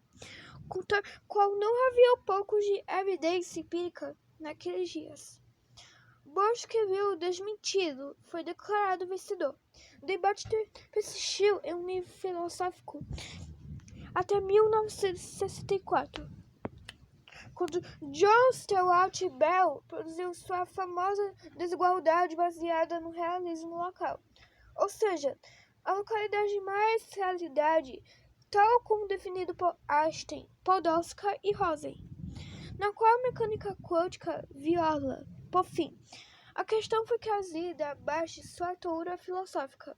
contra qual não havia pouco de evidência empírica naqueles dias. Bohr escreveu desmentido, foi declarado vencedor. O debate persistiu em um nível filosófico até 1964, quando John Stuart Bell produziu sua famosa desigualdade baseada no realismo local, ou seja, a localidade mais realidade tal como definido por Einstein, Podolsky e Rosen, na qual a mecânica quântica viola. Por fim, a questão foi trazida abaixo de sua altura filosófica,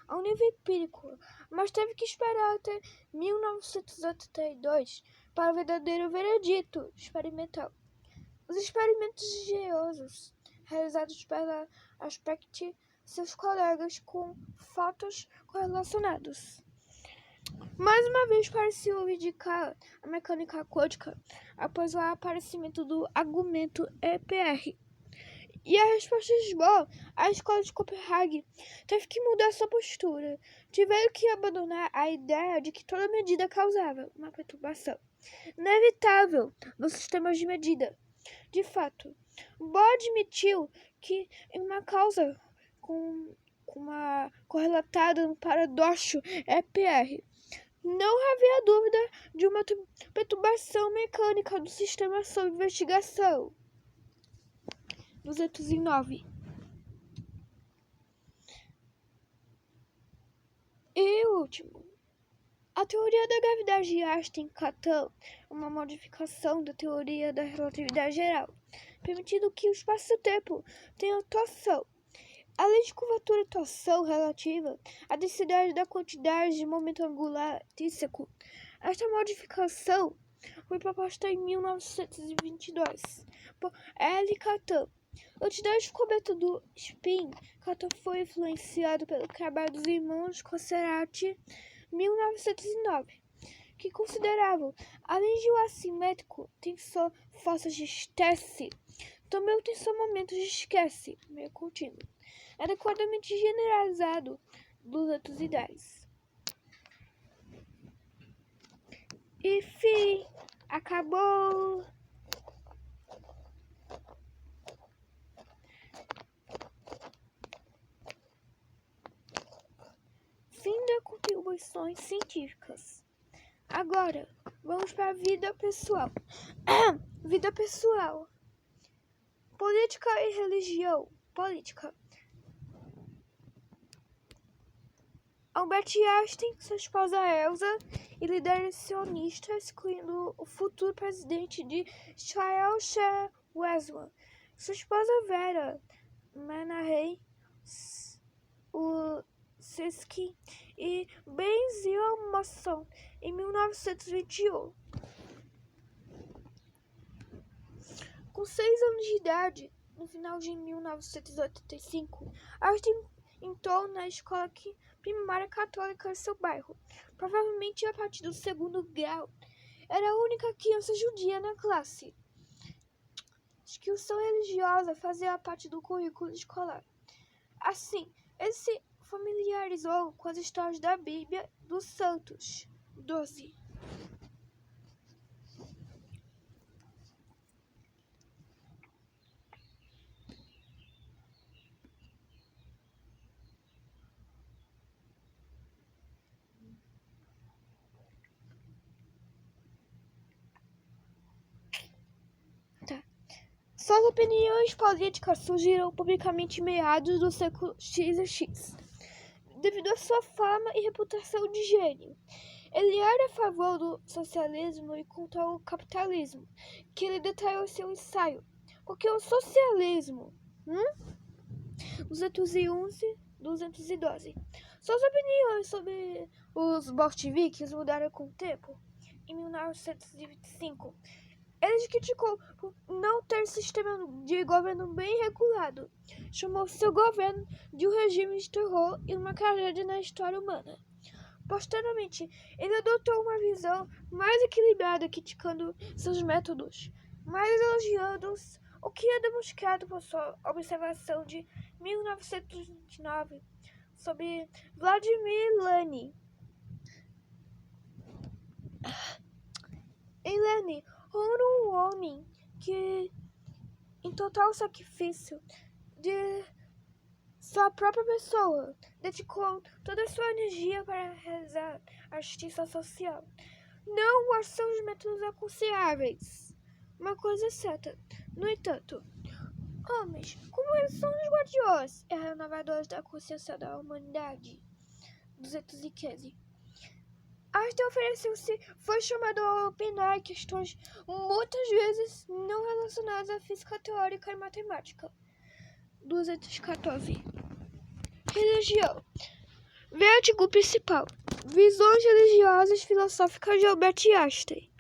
ao nível empírico, mas teve que esperar até 1982 para o verdadeiro veredito experimental. Os experimentos engenhosos realizados pela Aspect e seus colegas com fotos correlacionados mais uma vez pareciam indicar a mecânica quântica após o aparecimento do argumento EPR. E a resposta de Bohr, a escola de Copenhague, teve que mudar sua postura. Tiveram que abandonar a ideia de que toda medida causava uma perturbação inevitável nos sistemas de medida. De fato, Bohr admitiu que uma causa com uma correlatada no paradoxo EPR não havia dúvida de uma perturbação mecânica do sistema sob investigação. 209. E último, a teoria da gravidade de Einstein-Cattan, uma modificação da teoria da relatividade geral, permitindo que o espaço-tempo tenha torção. A lei de curvatura e torção relativa à densidade da quantidade de momento angular intrínseco. Esta modificação foi proposta em 1922 por L. Cattan. Antes da descoberta do spin, Cattan foi influenciado pelo trabalho dos irmãos Concerati, 1909, que consideravam, além de o assimétrico tensor forças de estresse, também o tensor momentos de esquece, meio contínuo, adequadamente generalizado, 210. E fim, acabou! Fim das contribuições científicas. Agora, vamos para a vida pessoal. Vida pessoal. Política e religião. Política. Albert Einstein, sua esposa Elsa e líderes sionistas, excluindo o futuro presidente de Israel, Shea Weizmann, sua esposa Vera Menahem Ussisky e Benzion Mosson, em 1921. Com 6 anos de idade, no final de 1985, Einstein entrou na escola primária católica de seu bairro, provavelmente a partir do segundo grau. Era a única criança judia na classe. A inscrição religiosa fazia parte do currículo escolar. Assim, ele se familiarizou com as histórias da Bíblia dos Santos. 12. Suas opiniões políticas surgiram publicamente em meados do século XX, devido à sua fama e reputação de gênio. Ele era a favor do socialismo e contra o capitalismo, que ele detalhou em seu ensaio. O que é o socialismo? 211, 212. Suas opiniões sobre os bolcheviques mudaram com o tempo. Em 1925, ele criticou por não ter sistema de governo bem regulado. Chamou seu governo de um regime de terror e uma tragédia na história humana. Posteriormente, ele adotou uma visão mais equilibrada, criticando seus métodos, mas elogiando-os, o que é demonstrado por sua observação de 1929 sobre Vladimir Lenin. Em Lenin, um homem que, em total sacrifício de sua própria pessoa, dedicou toda a sua energia para realizar a justiça social. Não os seus métodos aconselháveis. Uma coisa é certa, no entanto, homens, como eles são os guardiões e renovadores da consciência da humanidade. 215. Einstein ofereceu-se, foi chamado a opinar questões muitas vezes não relacionadas à física teórica e matemática. 214. Religião. Artigo principal. Visões religiosas filosóficas de Albert Einstein.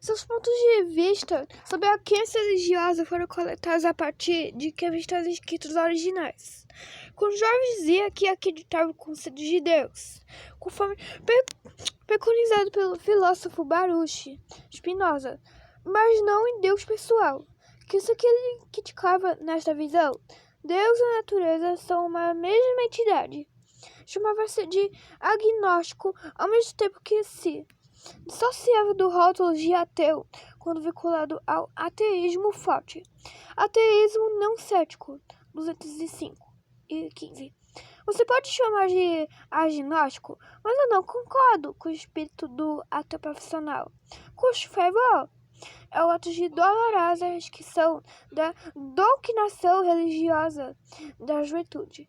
Seus pontos de vista sobre a crença religiosa foram coletados a partir de revistas escritas originais, com Jorge dizia que acreditava no conceito de Deus, conforme preconizado pelo filósofo Baruch Spinoza, mas não em Deus pessoal. Que isso que ele criticava nesta visão, Deus e a natureza são uma mesma entidade. Chamava-se de agnóstico, ao mesmo tempo que se dissociava do rótulo de ateu quando vinculado ao ateísmo forte. Ateísmo não cético, 205 e 15. Você pode chamar de agnóstico, mas eu não concordo com o espírito do ateu profissional. Cujo fervor é o ato de dolorosas que são da doutrinação religiosa da juventude.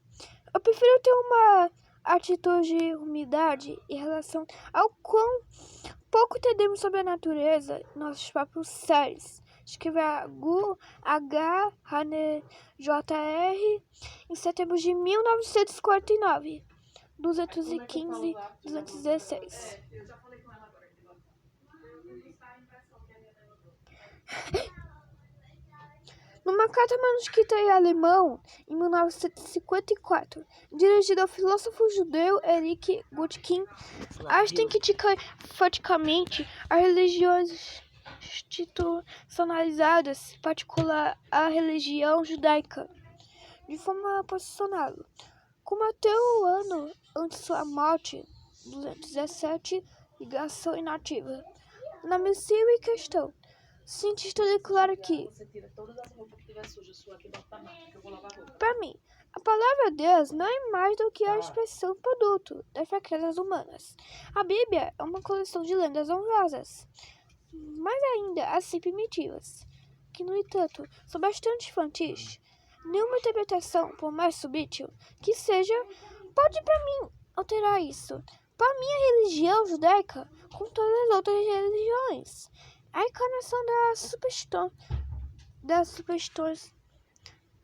Eu prefiro ter uma atitude de humildade em relação ao quão pouco entendemos sobre a natureza, nossos próprios seres. Escreveu Gu H. Hane Jr. em setembro de 1949, 215, 216. Numa carta manuscrita em alemão, em 1954, dirigida ao filósofo judeu Erich Gutkin, Einstein critica enfaticamente as religiões institucionalizadas, em particular a religião judaica, de forma posicional. Como até o ano antes de sua morte, 217, ligação inativa. Na missão em questão, o cientista declara que, para mim, a palavra Deus não é mais do que a expressão produto das fraquezas humanas. A Bíblia é uma coleção de lendas honrosas, mas ainda assim primitivas, que, no entanto, são bastante infantis. Nenhuma interpretação, por mais subtil que seja, pode, para mim, alterar isso. Para minha religião judaica, como todas as outras religiões, a encarnação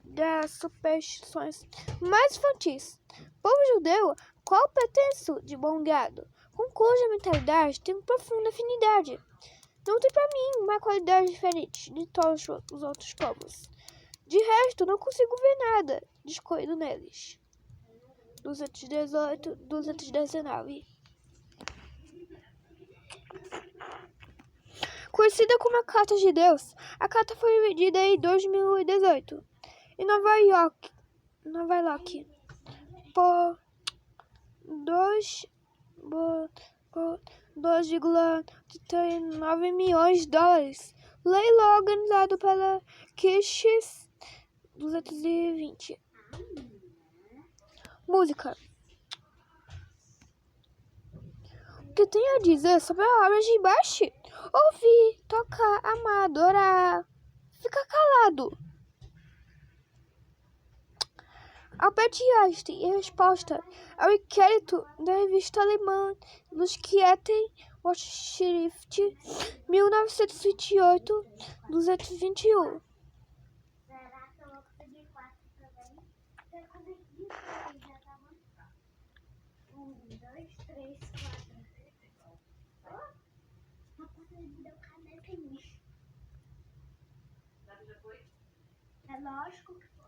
das superstições mais infantis. O povo judeu, qual pretenso de bom grado, com cuja mentalidade tem profunda afinidade, não tem para mim uma qualidade diferente de todos os outros povos. De resto, não consigo ver nada descolhido neles. 218, 219. Conhecida como a Carta de Deus, a carta foi emitida em 2018 em Nova York por 2,39 milhões de dólares. Leilão organizado pela Christie's 220. Música. O que tem a dizer sobre a obra de Bach? Ouvir, tocar, amar, adorar. Fica calado. Albert Einstein, em resposta ao inquérito da revista alemã Luftschrift, 1928, 221. Será que eu vou conseguir 4 também? Se eu conseguir 6, já tá bom. 1, 2, 3, 4. Não consegui dar o caneco em mim. Já foi? É lógico que foi.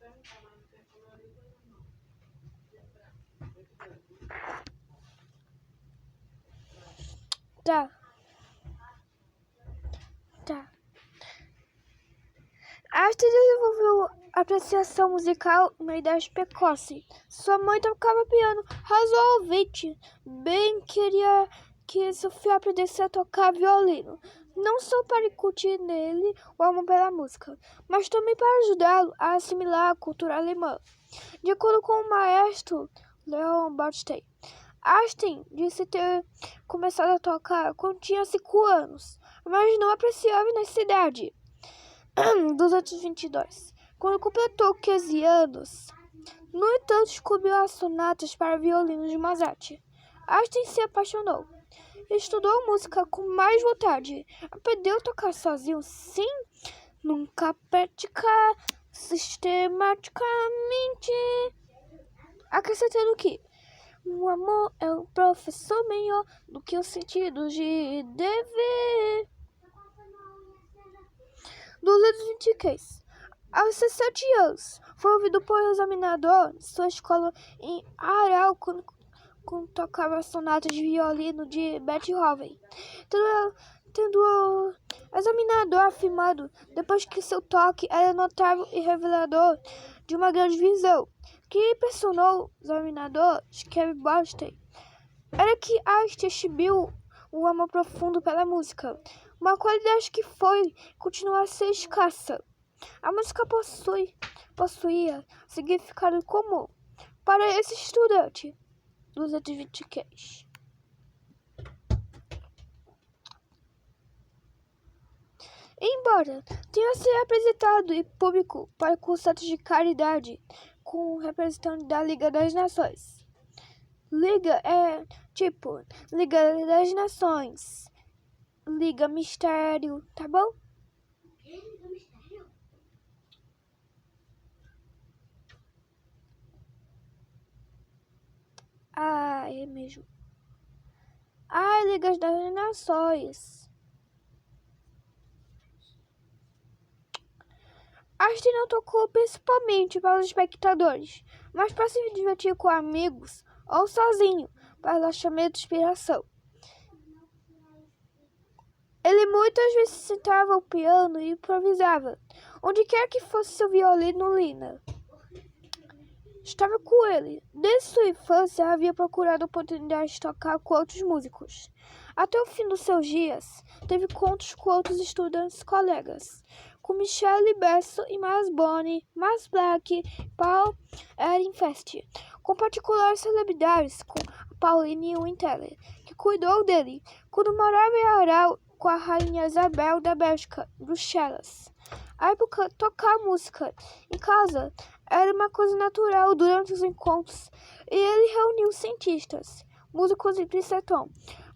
perguntar, mas não quer colorido ou não? Tá. Astor desenvolveu apreciação musical uma idade precoce. Sua mãe tocava piano razoavelmente bem, queria que seu filho aprendesse a tocar violino, não só para incutir nele o amor pela música, mas também para ajudá-lo a assimilar a cultura alemã. De acordo com o maestro Leon Bernstein, Astor disse ter começado a tocar quando tinha 5 anos, mas não apreciava nessa idade. 222. Quando completou 15 anos, no entanto, descobriu as sonatas para violino de Mozart. Astor se apaixonou. Estudou música com mais vontade. Aprendeu a tocar sozinho, sem nunca praticar sistematicamente. Acrescentando que o amor é um professor melhor do que o sentido de dever. 223. Aos 17 anos, foi ouvido por examinador de sua escola em Aarau quando tocava sonatas de violino de Beethoven, tendo o examinador afirmado depois que seu toque era notável e revelador de uma grande visão. Que impressionou o examinador, escreve Bernstein, era que Astor exibiu um amor profundo pela música, uma qualidade que foi e continua a ser escassa. A música possuía significado comum para esse estudante. 223. Embora tenha sido apresentado em público para concertos de caridade com representantes da Liga das Nações. Liga é tipo Liga das Nações, Liga Mistério, tá bom? Liga Mistério? Ah, é mesmo. Ah, Liga das Nações. Astor não tocou principalmente para os espectadores, mas para se divertir com amigos ou sozinho, para relaxamento e inspiração. Ele muitas vezes sentava ao piano e improvisava, onde quer que fosse seu violino Lina estava com ele. Desde sua infância havia procurado a oportunidade de tocar com outros músicos. Até o fim dos seus dias, teve contos com outros estudantes colegas, com Michele Besso e Miles Bonney, Mars Black e Paul Ehrenfest, com particulares celebridades, com Pauline Winteler, que cuidou dele quando morava em Aarau com a rainha Isabel da Bélgica, Bruxelas. A época, tocar música em casa era uma coisa natural durante os encontros, e ele reuniu cientistas, músicos e Princeton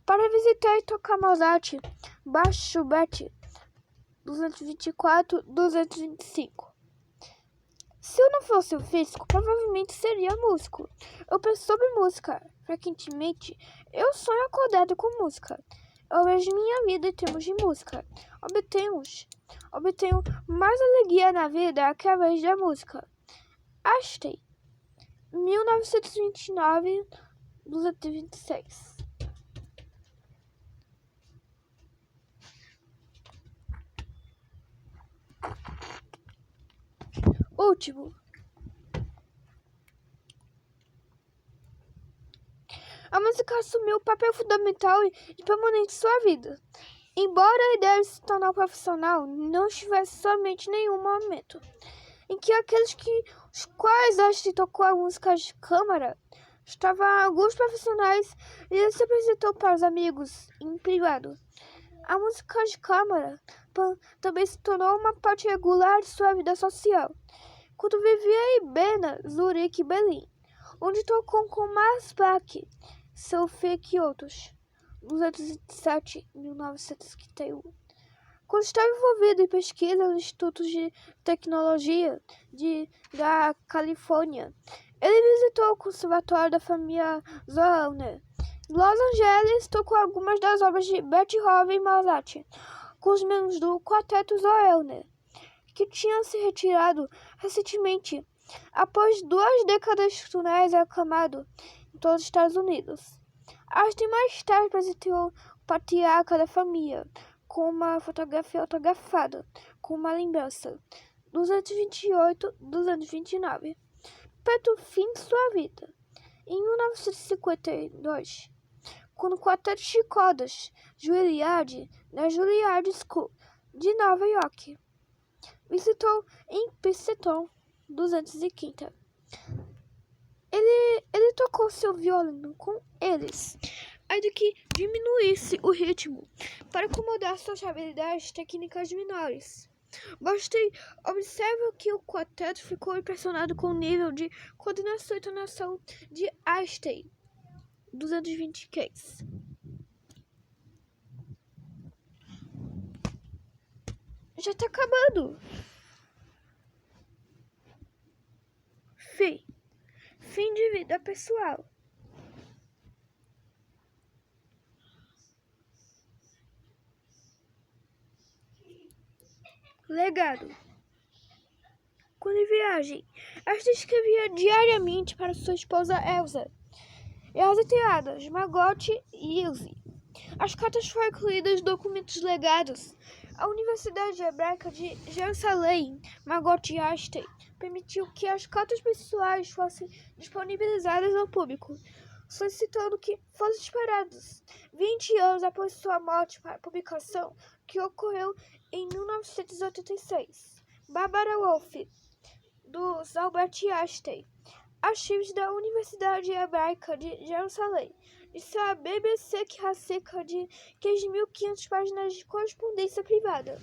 para visitar e tocar Mozart, Bach, Schubert, 224, 225. Se eu não fosse um físico, provavelmente seria músico. Eu penso sobre música, frequentemente. Eu sonho acordado com música. Eu vejo minha vida em termos de música. Obtenho mais alegria na vida através da música. Astor, 1929, 226. Último. A música assumiu um papel fundamental e permanente em sua vida. Embora a ideia de se tornar profissional não estivesse somente em nenhum momento em que aqueles os quais Astor tocou a música de câmara estavam alguns profissionais e ele se apresentou para os amigos em privado. A música de câmara também se tornou uma parte regular de sua vida social, quando vivia em Berna, Zurique e Berlim, onde tocou com Mars Black, seu filho e outros. 207, 1951. Quando estava envolvido em pesquisa no Instituto de Tecnologia da Califórnia, ele visitou o Conservatório da família Zollner. Em Los Angeles, tocou algumas das obras de Beethoven e Mozart, com os membros do Quarteto Zollner, que tinham se retirado recentemente Após 2 décadas de túneis aclamado em todos os Estados Unidos, Einstein mais tarde presenteou o patriarca da família com uma fotografia autografada, com uma lembrança, 228-229, perto do fim de sua vida. Em 1952, quando o quarteto de cordas Juilliard, na Juilliard School de Nova York, visitou em Princeton 205. Ele tocou seu violino com eles, ainda que diminuísse o ritmo para acomodar suas habilidades técnicas menores. Bastei observa que o quarteto ficou impressionado com o nível de coordenação e entonação de Einstein 220 Ks. Já tá acabando. Fim de vida pessoal. Legado. Quando em viagem, Einstein escrevia diariamente para sua esposa Elsa e as enteadas Margot e Ilse. As cartas foram incluídas nos documentos legados. A Universidade Hebraica de Jerusalém, Margot e Einstein, permitiu que as cartas pessoais fossem disponibilizadas ao público, solicitando que fossem esperados 20 anos após sua morte para a publicação, que ocorreu em 1986. Barbara Wolff, dos Albert Einstein, arquivos da Universidade Hebraica de Jerusalém, disse à BBC que há cerca de 15.500 páginas de correspondência privada,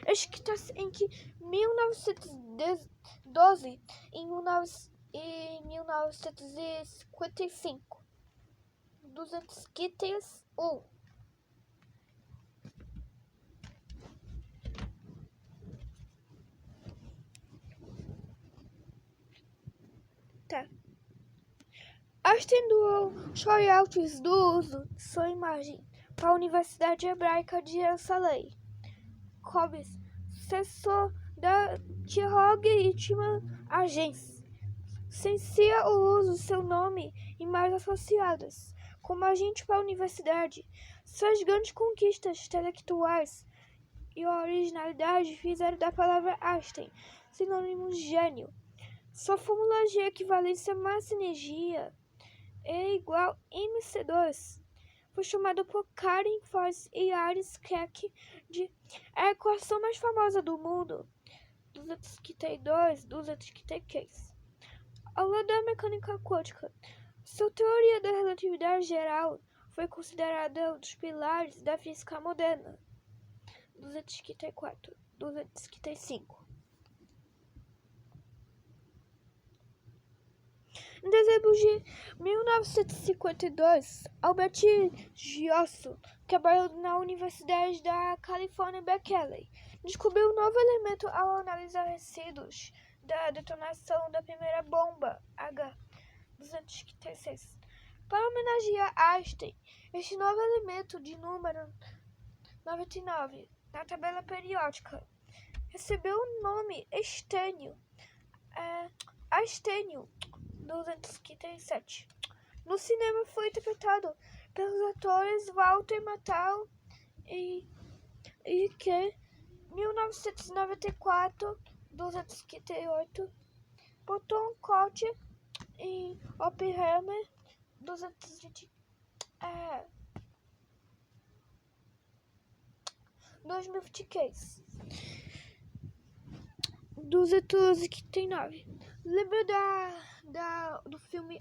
escritas em 1912 e 1955. 251. Tá. Einstein doou os royalties do uso de sua imagem para a Universidade Hebraica de Jerusalém. Cobbs, sucessor da Kellogg Eastman Agence, licencia o uso de seu nome e imagens associadas como agente para a universidade. Suas grandes conquistas intelectuais e originalidade fizeram da palavra Einstein sinônimo de gênio. Sua fórmula de equivalência massa-energia é igual a mc2 foi chamada por Karen Foss e Iris Keck de a equação mais famosa do mundo, 252, 253. Ao lado da mecânica quântica, sua teoria da relatividade geral foi considerada um dos pilares da física moderna, 254, 255. Em dezembro de 1952, Albert Giosso, que trabalhou na Universidade da Califórnia Berkeley, descobriu um novo elemento ao analisar resíduos da detonação da primeira bomba H-236. Para homenagear Einstein, este novo elemento de número 99 na tabela periódica recebeu o nome estênio, Einstênio 257. No cinema foi interpretado pelos atores Walter Matthau e que 1994, 258, Bottom Coach e Oppenheimer 220, 2023. 259. Lembra do filme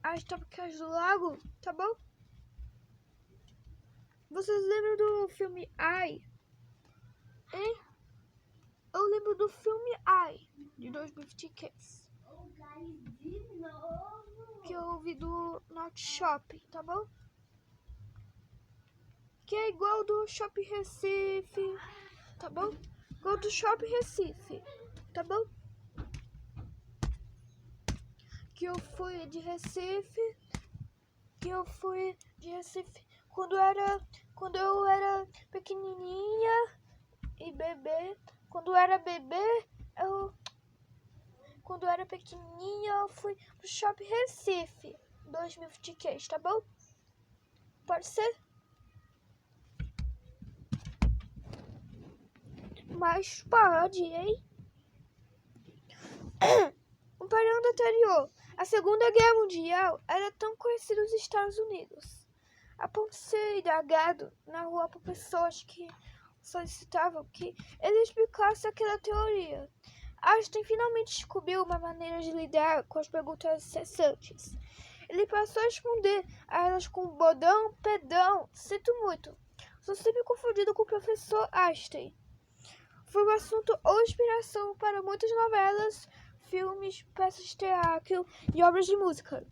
As Tópicas do Lago? Tá bom? Vocês lembram do filme Ai? Hein? Eu lembro do filme Ai, de 2023. Que eu vi do Norte Shopping, tá bom? Que é igual do Shopping Recife, tá bom? Igual do Shopping Recife, tá bom? Que eu fui de Recife, quando eu era pequenininha e bebê. Quando eu era bebê, quando eu era pequenininha, eu fui pro Shopping Recife. 2000 tickets, tá bom? Pode ser? Mas pode, hein? Um período anterior, a Segunda Guerra Mundial era tão conhecida nos Estados Unidos, a ponto de ser indagado na rua por pessoas que solicitavam que ele explicasse aquela teoria. Einstein finalmente descobriu uma maneira de lidar com as perguntas incessantes. Ele passou a responder a elas com bodão, pedão, sinto muito. Sou sempre confundido com o professor Einstein. Foi um assunto ou inspiração para muitas novelas, filmes, peças de teatro e obras de música.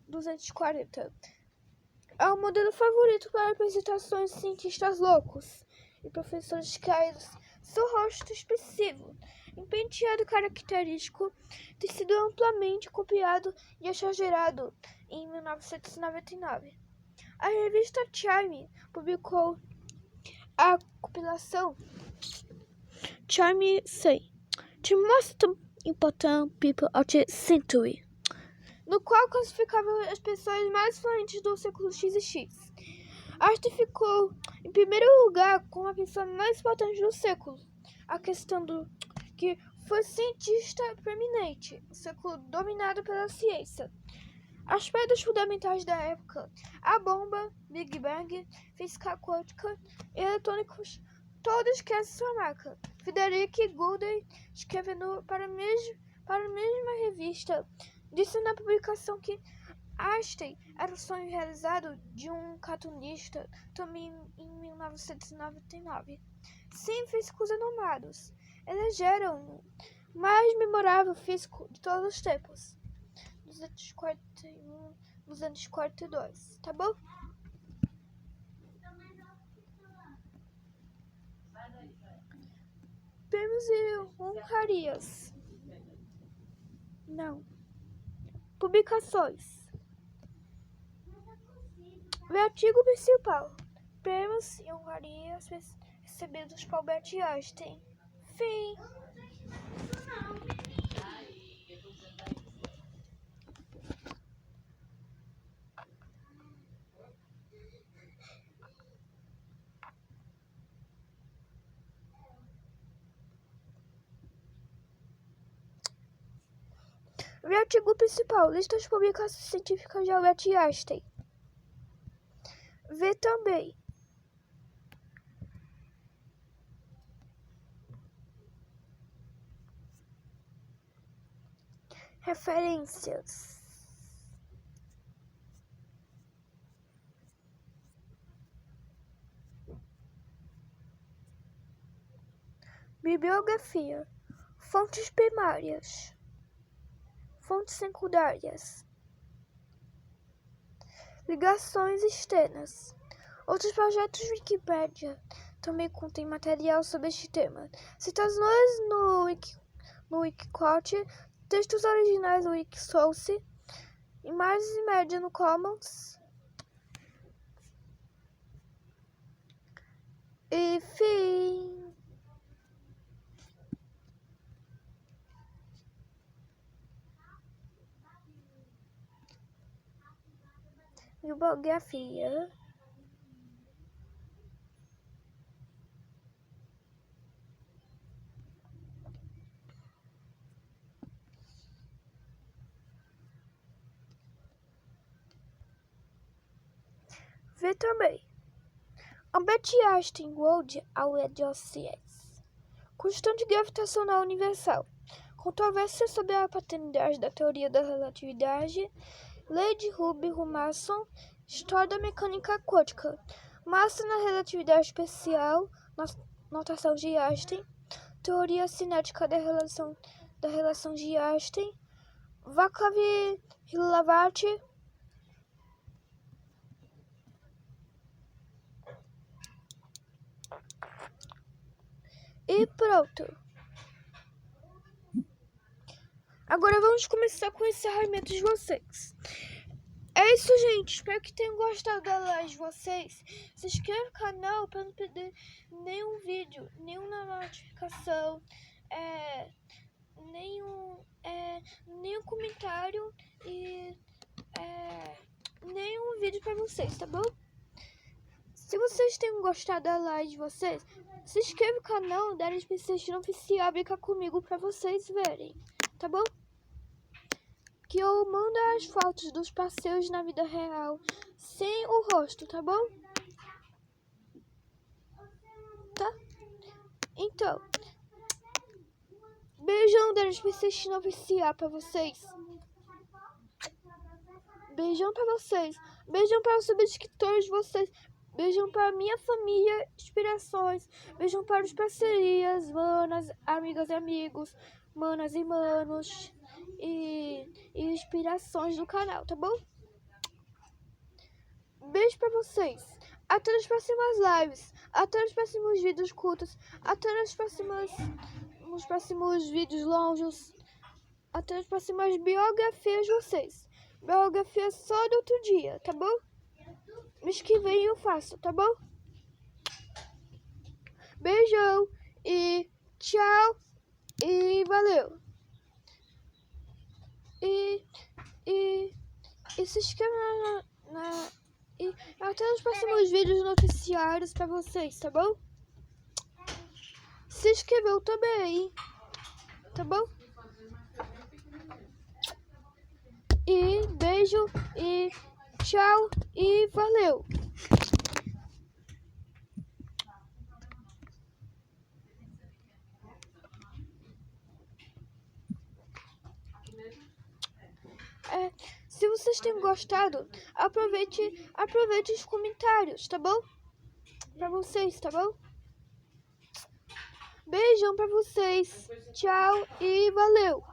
240. É o modelo favorito para apresentações de cientistas loucos e professores caídos. Seu rosto expressivo, penteado característico, tem sido amplamente copiado e exagerado em 1999. A revista Time publicou a compilação Time Say, The Most Important People of the Century, no qual classificava as pessoas mais influentes do século X e X. Einstein ficou em primeiro lugar como a pessoa mais importante do século, a questão do que foi cientista preeminente, o século dominado pela ciência. As pedras fundamentais da época, a bomba, Big Bang, física quântica e eletrônicos, todos querem sua marca. Frederick Golden, escrevendo para a mesma revista, disse na publicação que Einstein era o sonho realizado de um cartunista também em 1999. Sim, físicos renomados elegeram o mais memorável físico de todos os tempos. 241, 242, tá bom? Prêmios e honrarias. Não. Publicações. O artigo principal. Prêmios e honrarias recebidos por Albert Einstein. Fim. O artigo principal. Lista de publicações científicas de Albert Einstein. Vê também. Referências. Bibliografia. Fontes primárias. Fontes secundárias. Ligações externas. Outros projetos de Wikipédia também contêm material sobre este tema. Citações no Wikiquote, textos originais no Wikisource, imagens e média no Commons. E fim. Bibliografia. Vê também. Albert Einstein World Award of Science. Constante gravitacional universal. Controvérsia sobre a paternidade da teoria da relatividade. Lei de Hubble-Humason. História da mecânica quântica. Massa na relatividade especial. Notação de Einstein. Teoria cinética da relação de Einstein. Vaclav-Hilavati. E pronto. Agora vamos começar com o encerramento de vocês. É isso, gente. Espero que tenham gostado da live de vocês. Se inscreva no canal para não perder nenhum vídeo, nenhuma notificação, nenhum nenhum comentário e nenhum vídeo pra vocês, tá bom? Se vocês tenham gostado da live de vocês, se inscreva no canal da PlayStation Oficial, brincar comigo pra vocês verem, tá bom? Que eu mando as fotos dos passeios na vida real, sem o rosto, tá bom? Tá? Então, beijão da PlayStation Oficial pra vocês. Beijão pra vocês. Beijão para os subscritores de vocês. Beijão para minha família, inspirações. Beijão para os parcerias, manas, amigas e amigos, manas e manos e inspirações do canal, tá bom? Beijo pra vocês. Até as próximas lives. Até os próximos vídeos curtos. Até os próximos vídeos longos. Até as próximas biografias de vocês. Biografia só do outro dia, tá bom? Mês que vem eu faço, tá bom? Beijão e tchau e valeu. E se inscreva e até os próximos vídeos noticiários pra vocês, tá bom? Se inscreveu também, tá bom? E beijo e tchau e valeu. Se vocês tenham gostado, aproveite os comentários, tá bom? Pra vocês, tá bom? Beijão pra vocês. Tchau e valeu.